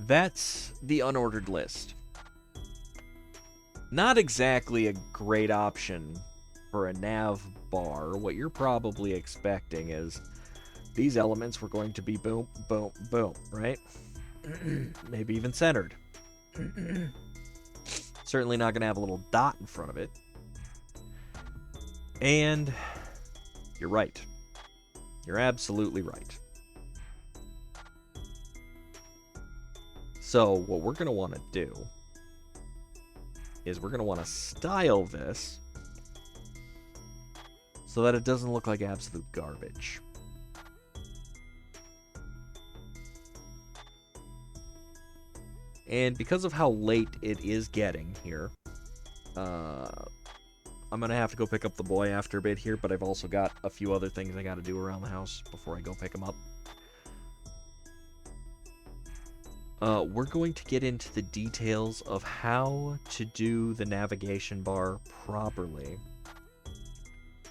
That's the unordered list. Not exactly a great option for a nav bar. What you're probably expecting is these elements were going to be boom, boom, boom, right? Maybe even centered. Certainly not going to have a little dot in front of it. And you're right. You're absolutely right. So what we're going to want to do is we're going to want to style this so that it doesn't look like absolute garbage. And because of how late it is getting here, I'm going to have to go pick up the boy after a bit here, but I've also got a few other things I got to do around the house before I go pick him up. We're going to get into the details of how to do the navigation bar properly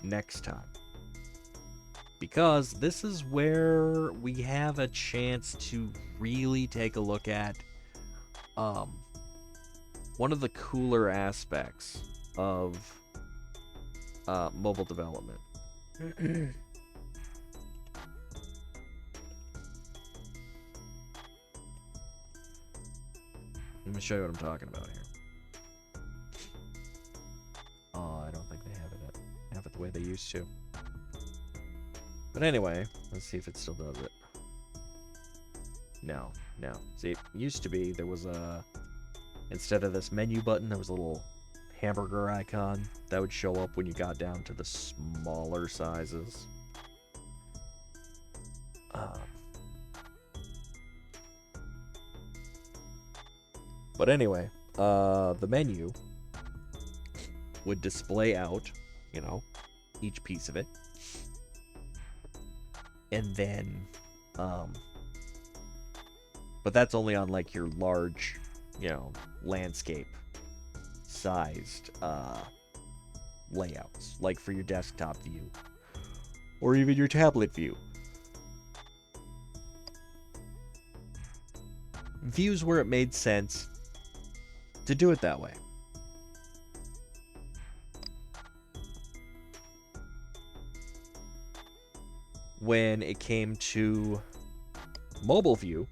next time. Because this is where we have a chance to really take a look at one of the cooler aspects of mobile development. Let me show you what I'm talking about here. Oh, I don't think they have it the way they used to. But anyway, let's see if it still does it. No. See, it used to be there was a... Instead of this menu button, there was a little hamburger icon that would show up when you got down to the smaller sizes. But anyway, the menu would display out, you know, each piece of it. And then, but that's only on like your large, you know, landscape sized layouts, like for your desktop view or even your tablet view. Views where it made sense to do it that way. When it came to mobile view,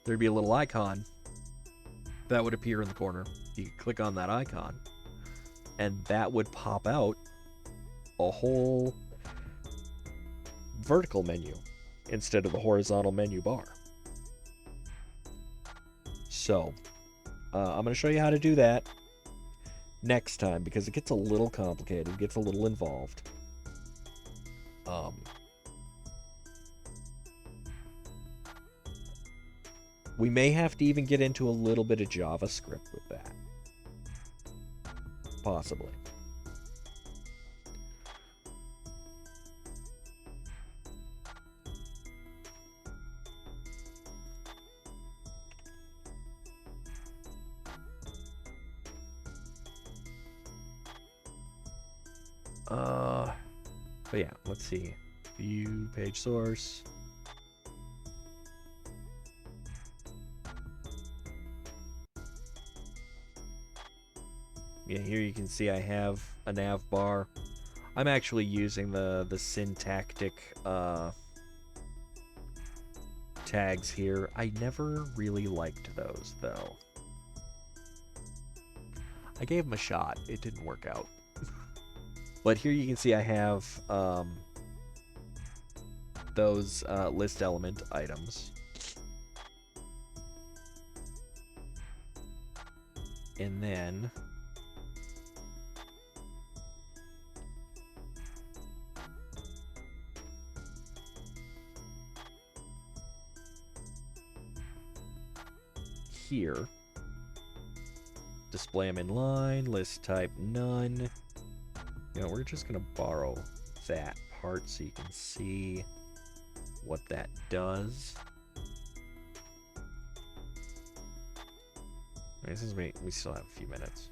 there'd be a little icon that would appear in the corner. You could click on that icon, and that would pop out a whole vertical menu instead of the horizontal menu bar. So, I'm going to show you how to do that next time, because it gets a little complicated, it gets a little involved. We may have to even get into a little bit of JavaScript with that. Possibly. But yeah, let's see. View, page source. Yeah, here you can see I have a nav bar. I'm actually using the syntactic tags here. I never really liked those, though. I gave them a shot. It didn't work out. But here you can see I have those list element items. And then here, display them in line, list type none. You know, we're just gonna borrow that part so you can see what that does. I mean, since we still have a few minutes.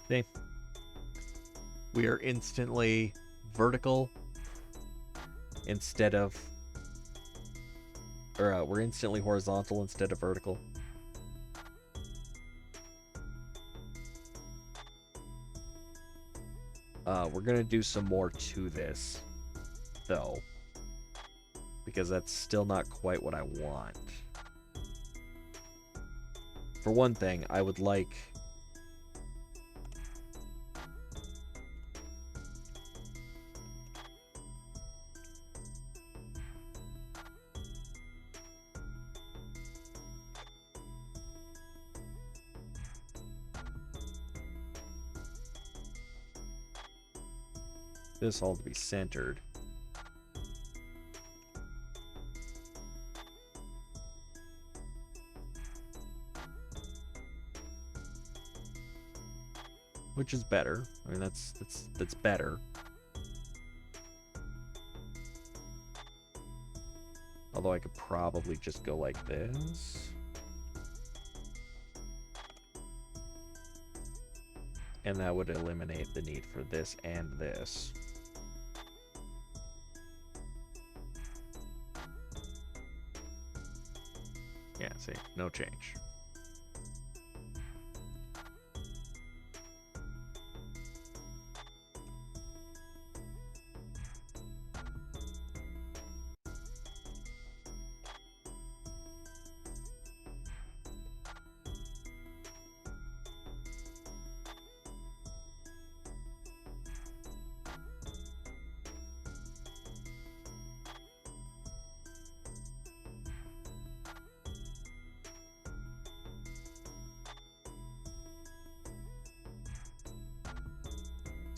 See? We are instantly vertical instead of, or we're instantly horizontal instead of vertical. We're gonna do some more to this, though, because that's still not quite what I want. For one thing, I would like this all to be centered. Which is better. I mean, that's better. Although I could probably just go like this. And that would eliminate the need for this and this. Yeah, see, no change.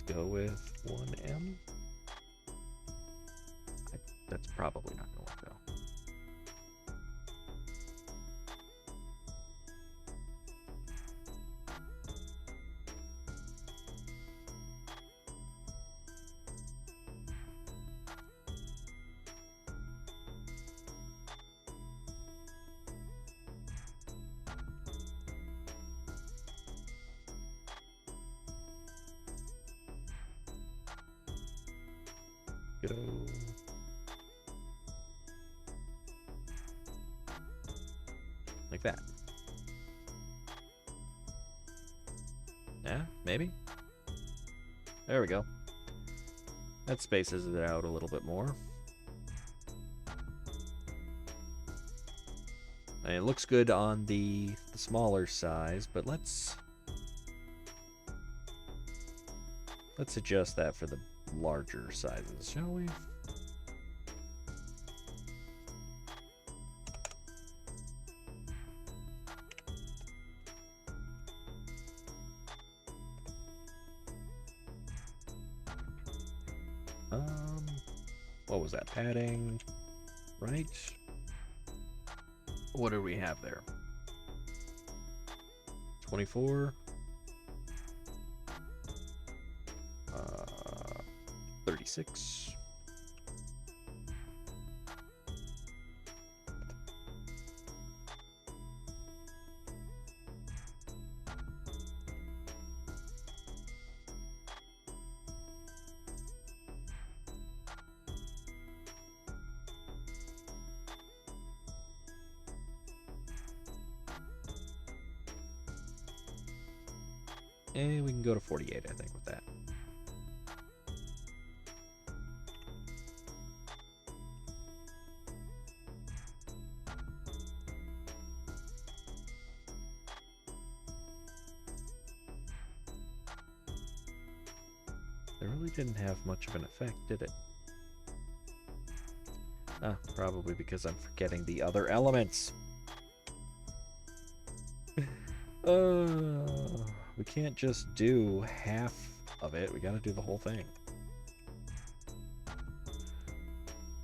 Go with 1M. That's probably not going to work though. Go. Like that. Yeah, maybe. There we go. That spaces it out a little bit more. And it looks good on the smaller size, but let's adjust that for the larger sizes, shall we? What was that? Padding, right? What do we have there? 24. 36. And we can go to 48, I think, with that. It really didn't have much of an effect, did it? Ah, probably because I'm forgetting the other elements. We can't just do half of it. We gotta do the whole thing.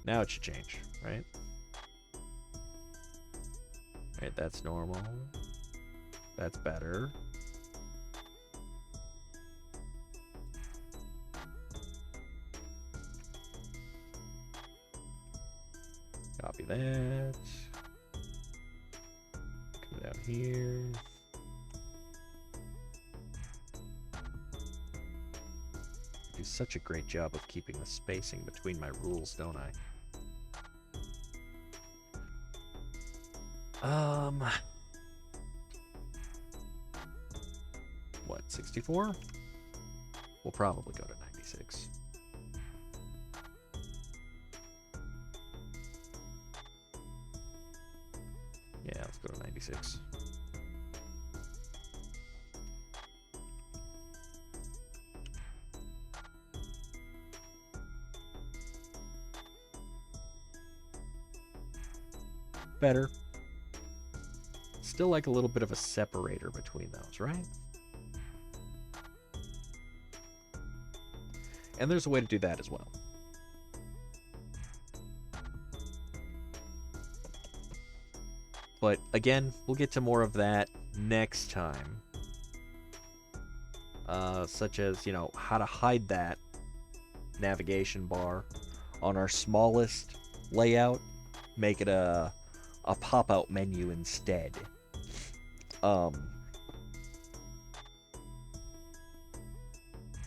Now it should change, right? Right, that's normal. That's better. Copy that. Come down here. I do such a great job of keeping the spacing between my rules, don't I? What, 64? We'll probably go to 96. Yeah, let's go to 96. Better. Still like a little bit of a separator between those, right? And there's a way to do that as well. But again, we'll get to more of that next time. Such as, you know, how to hide that navigation bar on our smallest layout. Make it a pop-out menu instead.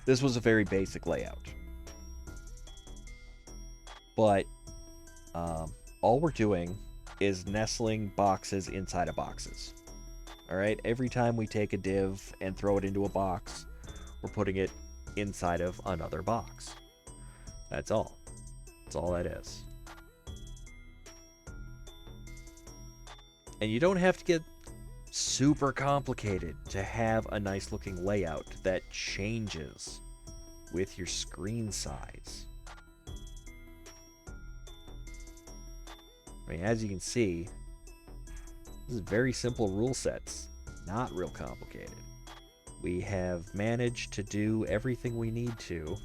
This was a very basic layout. But all we're doing is nestling boxes inside of boxes. Alright, every time we take a div and throw it into a box, we're putting it inside of another box. That's all. That's all that is. And you don't have to get super complicated to have a nice looking layout that changes with your screen size. I mean, as you can see, this is very simple rule sets, not real complicated. We have managed to do everything we need to.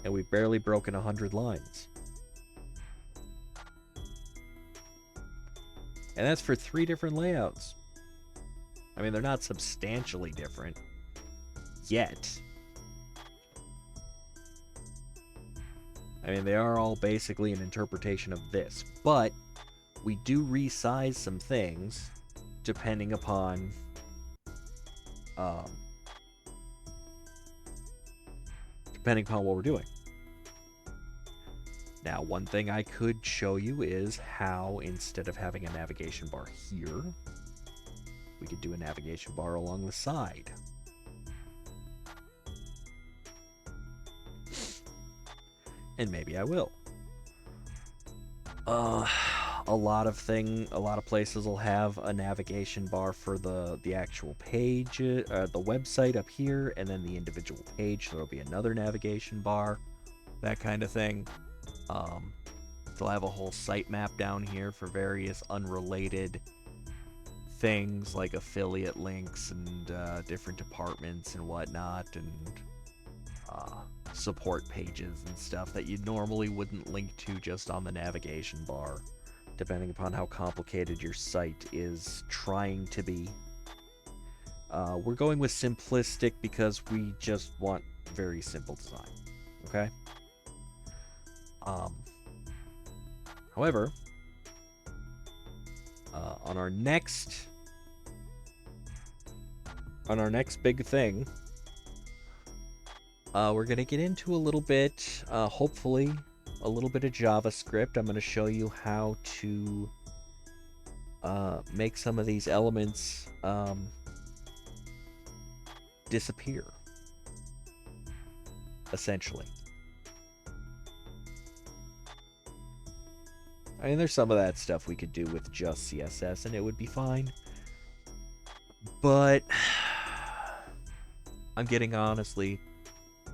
And we've barely broken 100 lines. And that's for 3 different layouts. I mean, they're not substantially different yet. I mean, they are all basically an interpretation of this, but we do resize some things depending upon what we're doing. Now, one thing I could show you is how, instead of having a navigation bar here, we could do a navigation bar along the side. And maybe I will. A lot of places will have a navigation bar for the actual page, the website up here, and then the individual page. There'll be another navigation bar, that kind of thing. They'll have a whole sitemap down here for various unrelated things like affiliate links and different departments and whatnot, and support pages and stuff that you normally wouldn't link to just on the navigation bar, depending upon how complicated your site is trying to be. We're going with simplistic because we just want very simple design, okay? However, on our next big thing, we're gonna get into a little bit, hopefully, a little bit of JavaScript. I'm going to show you how to make some of these elements disappear, essentially. I mean, there's some of that stuff we could do with just CSS and it would be fine. But I'm getting honestly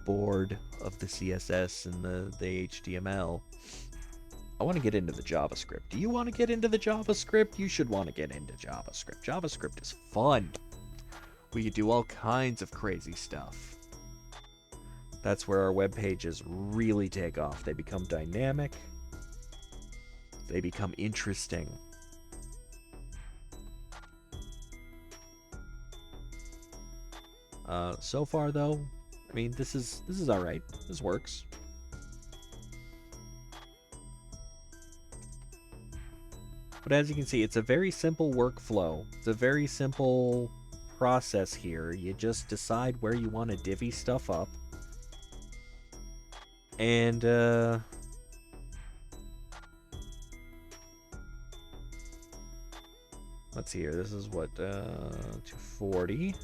bored of the CSS and the HTML. I want to get into the JavaScript. Do you want to get into the JavaScript? You should want to get into JavaScript. JavaScript is fun. We could do all kinds of crazy stuff. That's where our web pages really take off. They become dynamic. They become interesting. So far though, I mean, this is all right. This works. But as you can see, it's a very simple workflow. It's a very simple process here. You just decide where you want to divvy stuff up. And let's see here. This is what 240.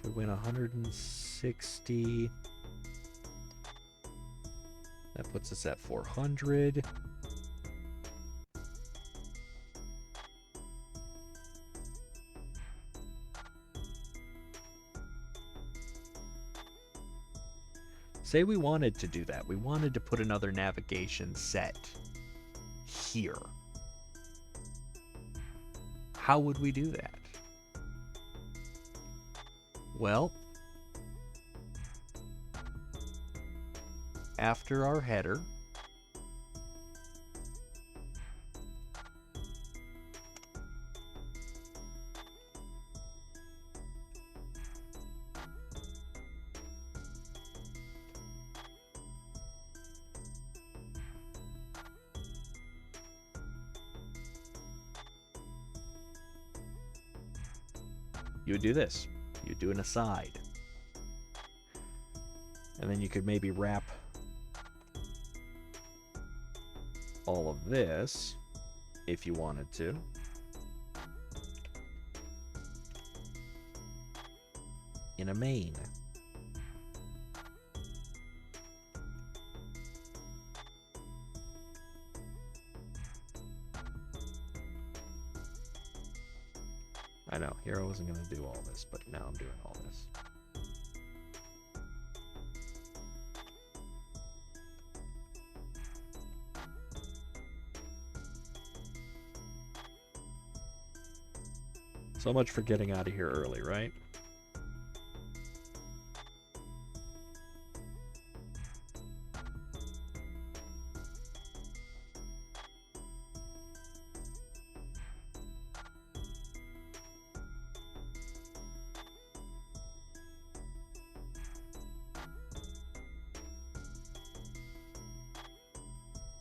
We went 160. That puts us at 400. Say we wanted to do that. We wanted to put another navigation set here. How would we do that? Well, after our header, you would do this. You'd do an aside. And then you could maybe wrap all of this if you wanted to. In a main. I know, here I wasn't going to do all this, but now I'm doing all this. So much for getting out of here early, right?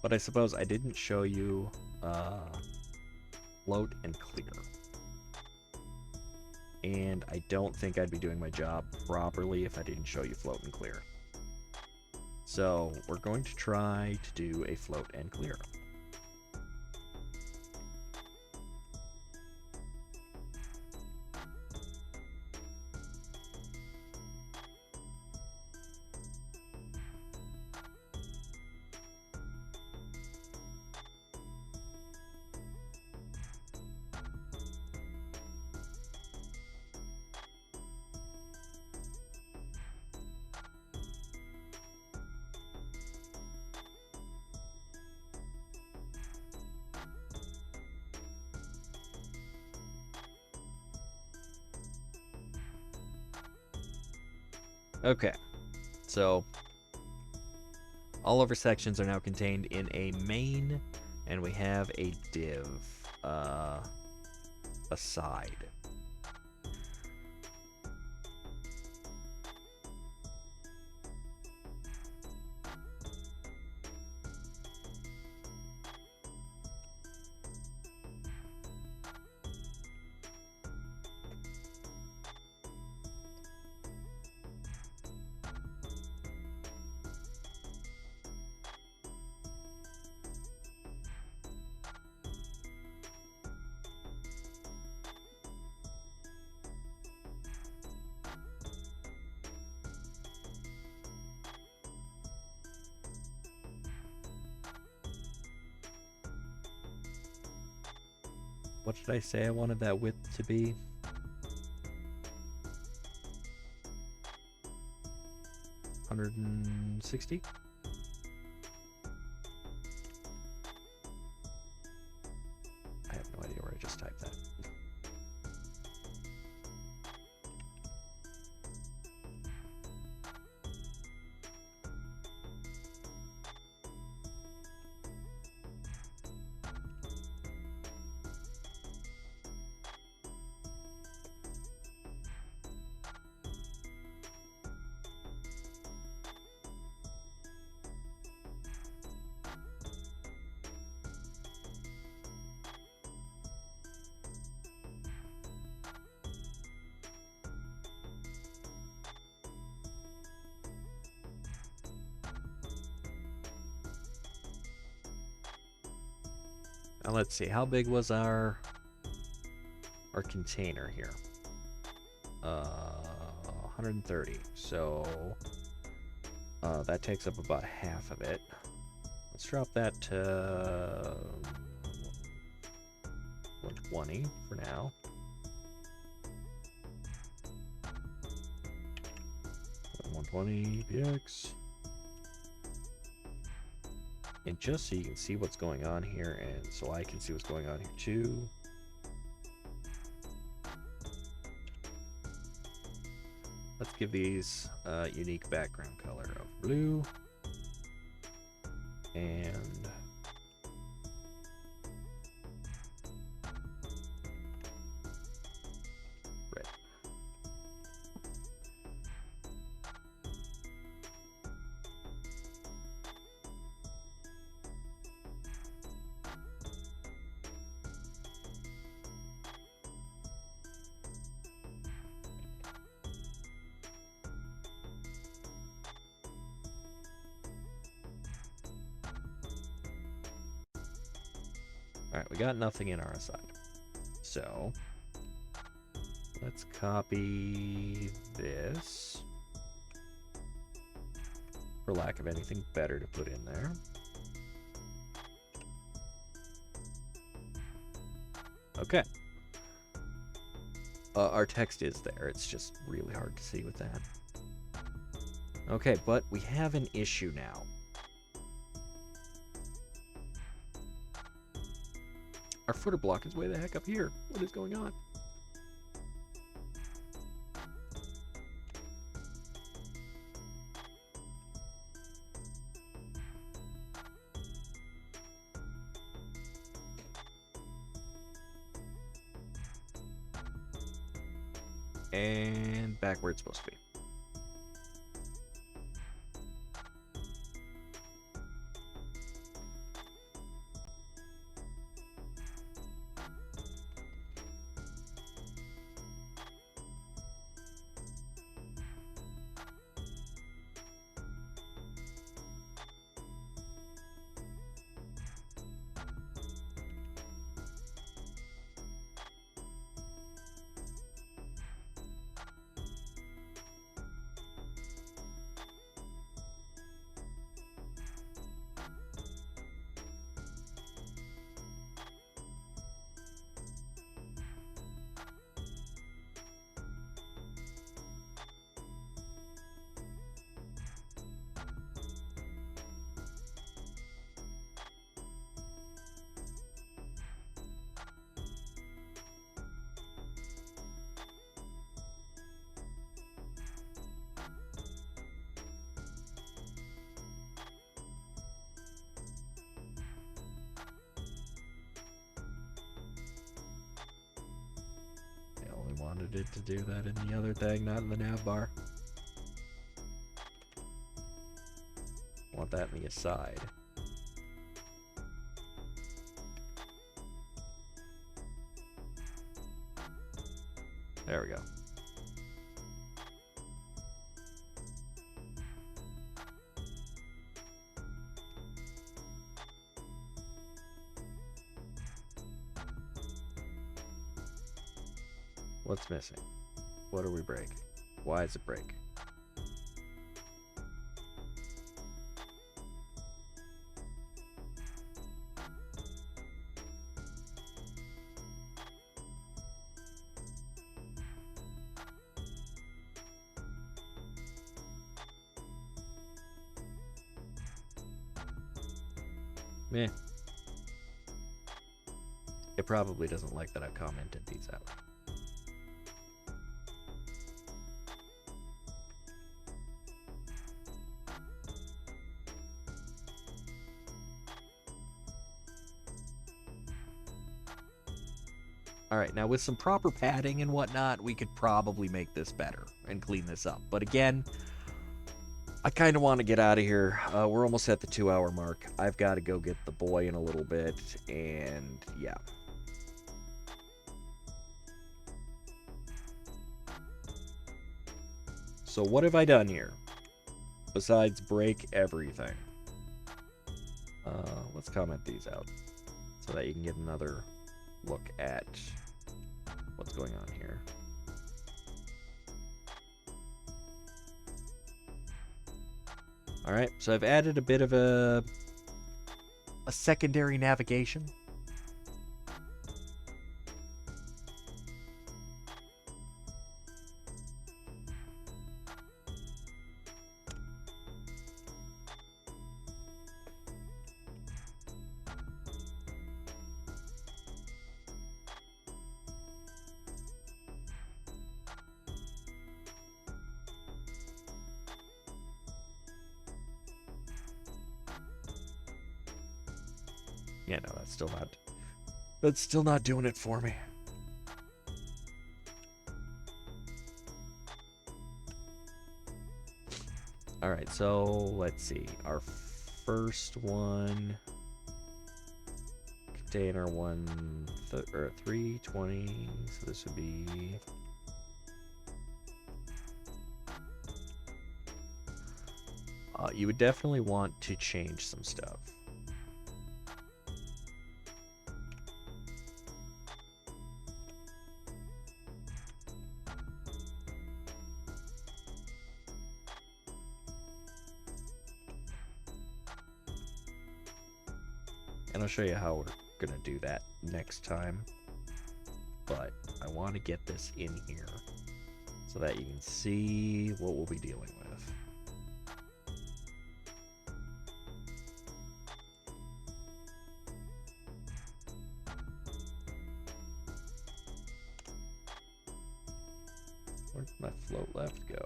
But I suppose I didn't show you float and clear. And I don't think I'd be doing my job properly if I didn't show you float and clear. So we're going to try to do a float and clear. Okay, so all of our sections are now contained in a main, and we have a div aside. What did I say I wanted that width to be? 160? I have no idea where I just typed that. Now let's see, how big was our container here? 130. So that takes up about half of it. Let's drop that to 120 for now. 120 px. And just so you can see what's going on here, and so I can see what's going on here too. Let's give these a unique background color of blue and red. Alright, we got nothing in our aside. So, let's copy this, for lack of anything better to put in there. Okay. Our text is there, it's just really hard to see with that. Okay, but we have an issue now. Our footer block is way the heck up here. What is going on? And back where it's supposed to be. Wanted it to do that in the other thing, not in the nav bar. Want that in the aside. There we go. What's missing? What do we break? Why does it break? Eh. It probably doesn't like that I've commented these out. Alright, now with some proper padding and whatnot, we could probably make this better and clean this up. But again, I kind of want to get out of here. We're almost at the 2-hour mark. I've got to go get the boy in a little bit, and yeah. So what have I done here? Besides break everything. Let's comment these out so that you can get another look at what's going on here. Alright, so I've added a bit of a secondary navigation. Yeah, no, that's still not doing it for me. All right, so let's see. Our first one, container 320. So this would be you would definitely want to change some stuff. And I'll show you how we're gonna do that next time. But I want to get this in here so that you can see what we'll be dealing with. Where'd my float left go?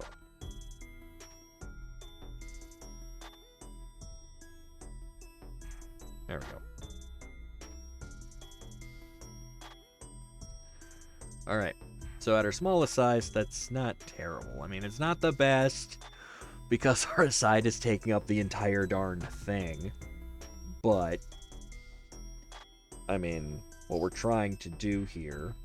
There we go. Alright, so at our smallest size, that's not terrible. I mean, it's not the best, because our side is taking up the entire darn thing. But, I mean, what we're trying to do here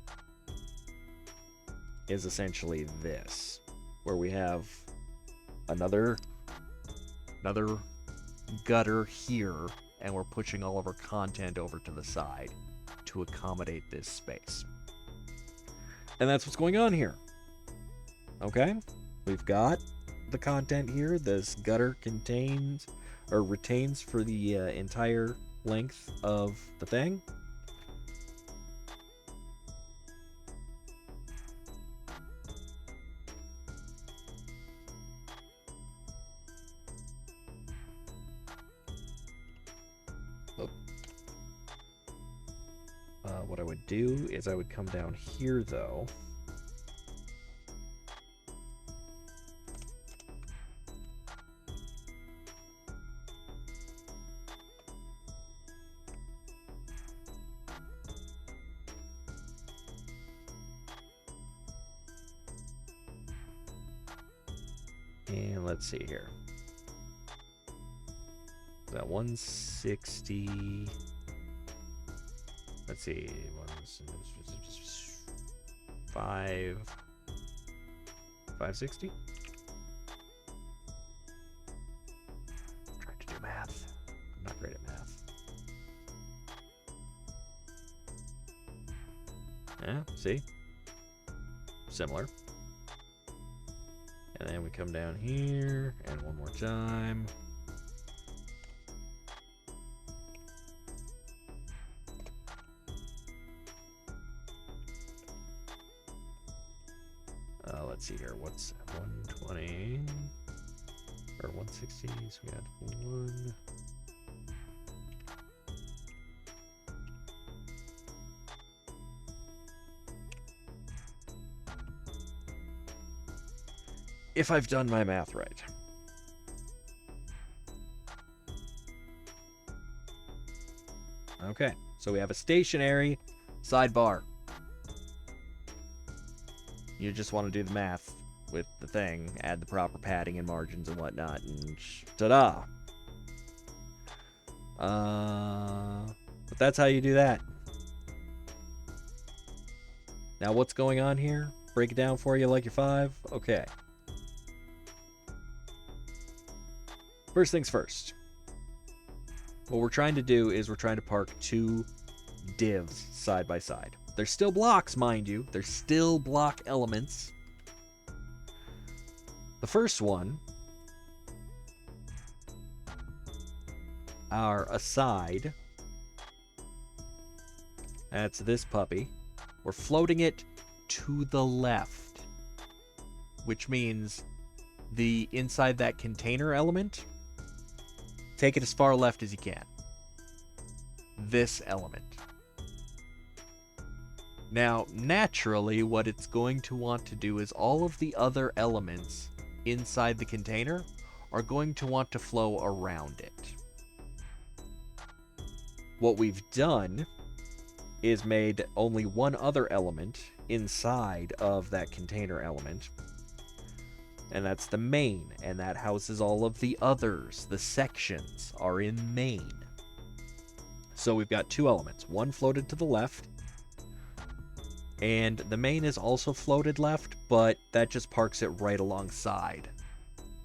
is essentially this, where we have another gutter here, and we're pushing all of our content over to the side to accommodate this space. And that's what's going on here. Okay? We've got the content here. This gutter contains, or retains for the entire length of the thing. What I would do is I would come down here, though. And let's see here. Is that 160? Let's see, 560? I'm trying to do math. I'm not great at math. Yeah, see? Similar. And then we come down here, and one more time. Let's see here, what's 120 or 160? So we got 1. if I've done my math right. Okay, so we have a stationary sidebar. You just want to do the math with the thing, add the proper padding and margins and whatnot, and ta-da! But that's how you do that. Now what's going on here? Break it down for you like you're 5? Okay. First things first. What we're trying to do is we're trying to park 2 divs side by side. They're still blocks, mind you. They're still block elements. The first one are aside. That's this puppy. We're floating it to the left, which means the inside that container element, take it as far left as you can. This element. Now, naturally, what it's going to want to do is all of the other elements inside the container are going to want to flow around it. What we've done is made only one other element inside of that container element, and that's the main, and that houses all of the others. The sections are in main. So we've got 2 elements, one floated to the left, and the main is also floated left, but that just parks it right alongside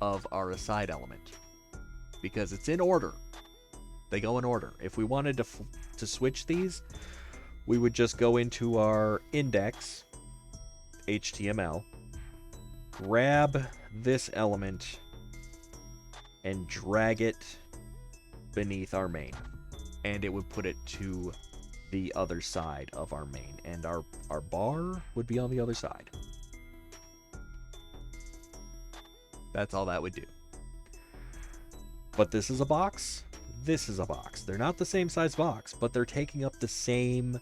of our aside element, because it's in order. They go in order. If we wanted to switch these, we would just go into our index, HTML, grab this element, and drag it beneath our main. And it would put it to the other side of our main. And our bar would be on the other side. That's all that would do. But this is a box. This is a box. They're not the same size box, but they're taking up the same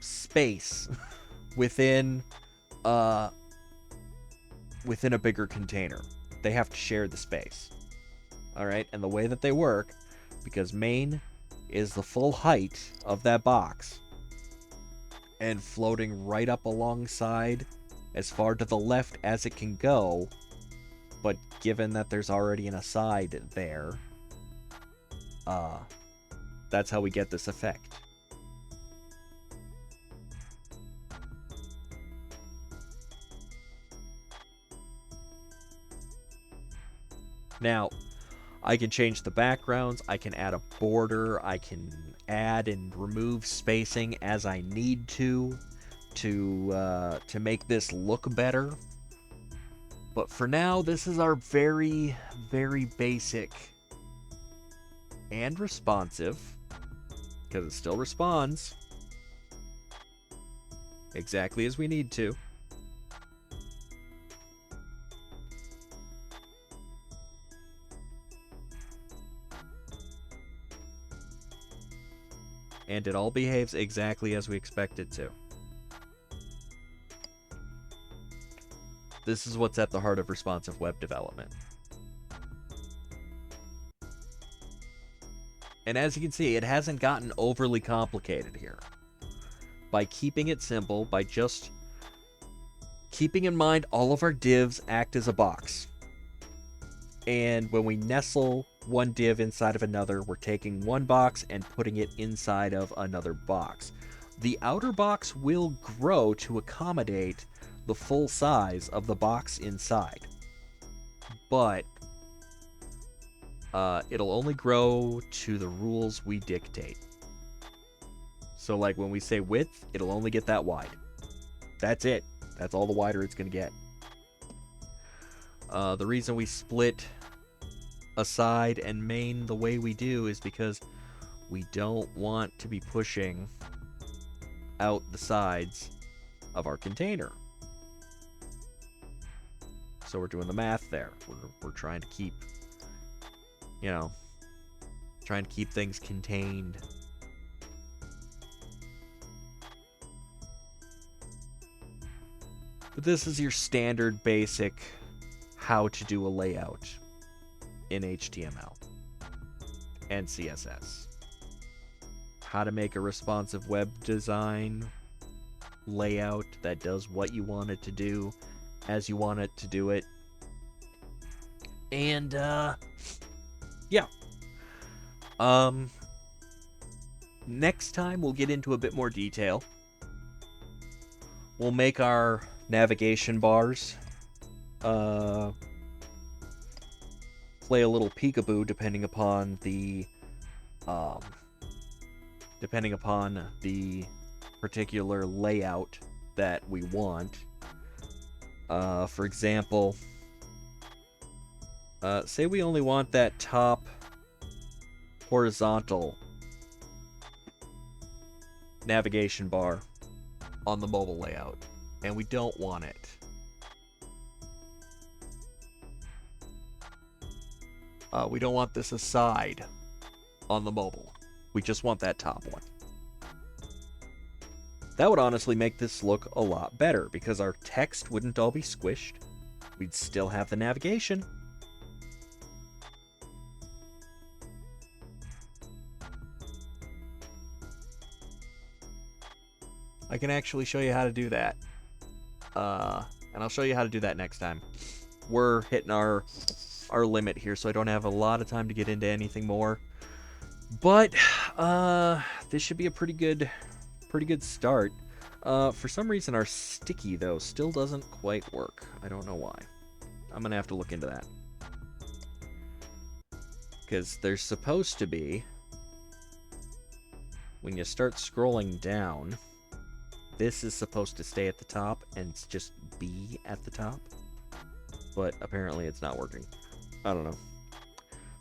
space within a bigger container. They have to share the space. All right, and the way that they work, because main is the full height of that box and floating right up alongside as far to the left as it can go, but given that there's already an aside there, that's how we get this effect. Now, I can change the backgrounds, I can add a border, I can add and remove spacing as I need to make this look better. But for now, this is our very, very basic and responsive, because it still responds exactly as we need to. And it all behaves exactly as we expect it to. This is what's at the heart of responsive web development. And as you can see, it hasn't gotten overly complicated here. By keeping it simple, by just keeping in mind all of our divs act as a box. And when we nestle one div inside of another, we're taking one box and putting it inside of another box. The outer box will grow to accommodate the full size of the box inside. But it'll only grow to the rules we dictate. So like when we say width, it'll only get that wide. That's it. That's all the wider it's going to get. The reason we split aside and main the way we do is because we don't want to be pushing out the sides of our container. So we're doing the math there. We're trying to keep, trying to keep things contained. But this is your standard basic how to do a layout in HTML and CSS. How to make a responsive web design layout that does what you want it to do, as you want it to do it. And, yeah. Next time we'll get into a bit more detail. We'll make our navigation bars play a little peekaboo depending upon the particular layout that we want. For example, say we only want that top horizontal navigation bar on the mobile layout, and we don't want it. We don't want this aside on the mobile. We just want that top one. That would honestly make this look a lot better, because our text wouldn't all be squished. We'd still have the navigation. I can actually show you how to do that. And I'll show you how to do that next time. We're hitting our limit here, so I don't have a lot of time to get into anything more. But this should be a pretty good start. For some reason our sticky though still doesn't quite work. I don't know why. I'm gonna have to look into that. Because there's supposed to be, when you start scrolling down, this is supposed to stay at the top and just be at the top. But apparently it's not working. I don't know.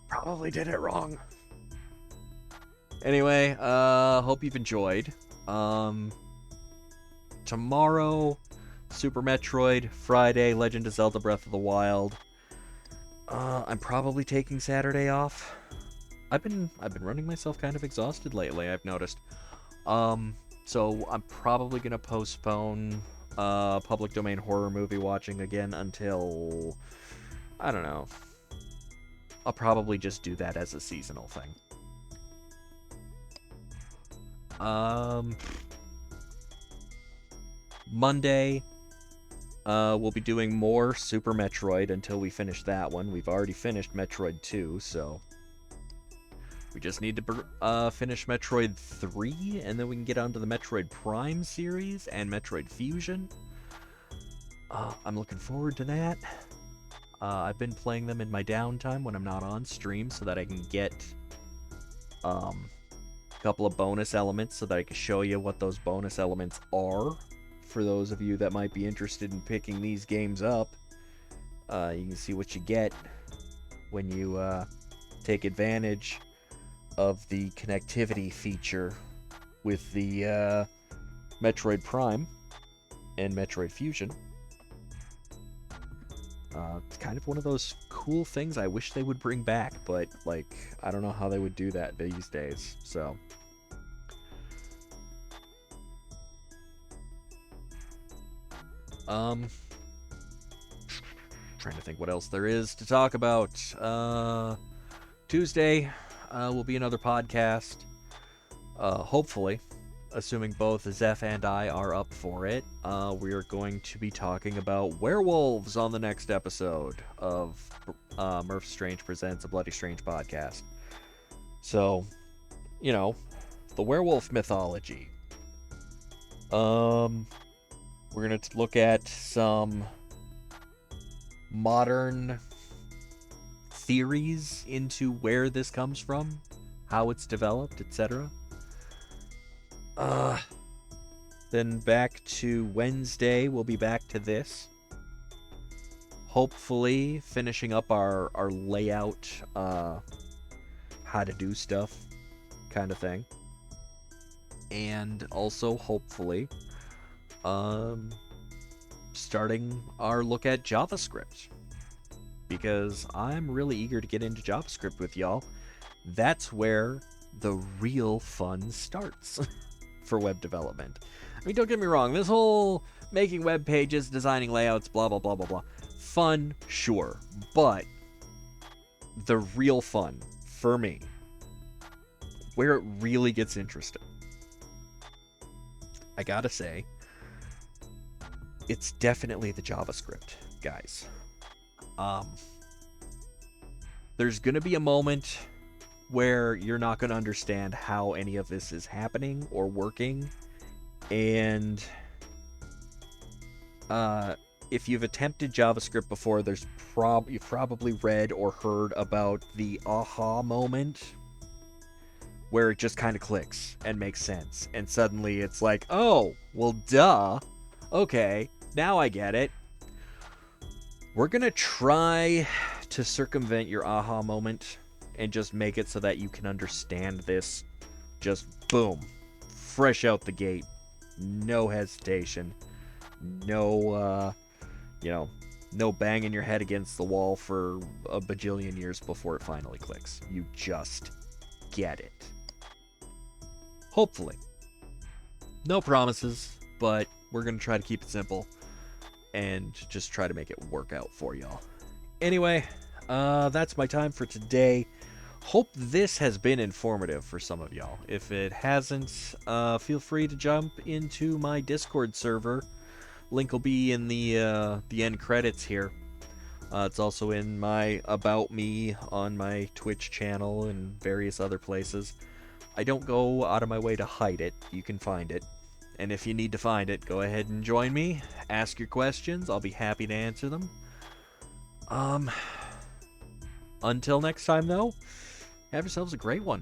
Probably did it wrong. Anyway, hope you've enjoyed. Tomorrow, Super Metroid. Friday, Legend of Zelda Breath of the Wild. I'm probably taking Saturday off. I've been running myself kind of exhausted lately, I've noticed. So I'm probably gonna postpone public domain horror movie watching again until, I don't know. I'll probably just do that as a seasonal thing. Monday, we'll be doing more Super Metroid until we finish that one. We've already finished Metroid 2, so we just need to finish Metroid 3, and then we can get onto the Metroid Prime series and Metroid Fusion. I'm looking forward to that. I've been playing them in my downtime when I'm not on stream so that I can get a couple of bonus elements so that I can show you what those bonus elements are for those of you that might be interested in picking these games up. You can see what you get when you take advantage of the connectivity feature with the Metroid Prime and Metroid Fusion. It's kind of one of those cool things I wish they would bring back, but, like, I don't know how they would do that these days, so. Trying to think what else there is to talk about. Tuesday will be another podcast. Hopefully, assuming both Zeph and I are up for it, we are going to be talking about werewolves on the next episode of Murph Strange Presents a Bloody Strange podcast. So, you know, the werewolf mythology. We're going to look at some modern theories into where this comes from, how it's developed, etc. Then back to Wednesday, we'll be back to this. Hopefully finishing up our layout, how to do stuff kind of thing. And also, hopefully, starting our look at JavaScript. Because I'm really eager to get into JavaScript with y'all. That's where the real fun starts for web development. I mean, don't get me wrong, this whole making web pages, designing layouts, blah, blah, blah, blah, blah. Fun, sure. But the real fun, for me, where it really gets interesting, I gotta say, it's definitely the JavaScript, guys. There's gonna be a moment where you're not gonna understand how any of this is happening or working, and if you've attempted JavaScript before, you've probably read or heard about the aha moment, where it just kind of clicks and makes sense, and suddenly it's like, oh, well, duh. Okay, now I get it. We're gonna try to circumvent your aha moment and just make it so that you can understand this. Just boom, fresh out the gate, no hesitation, no, no banging your head against the wall for a bajillion years before it finally clicks. You just get it. Hopefully. No promises, but we're going to try to keep it simple and just try to make it work out for y'all. Anyway, that's my time for today. Hope this has been informative for some of y'all. If it hasn't, feel free to jump into my Discord server. Link will be in the end credits here. It's also in my About Me on my Twitch channel and various other places. I don't go out of my way to hide it. You can find it. And if you need to find it, go ahead and join me. Ask your questions. I'll be happy to answer them. Until next time, though, have yourselves a great one.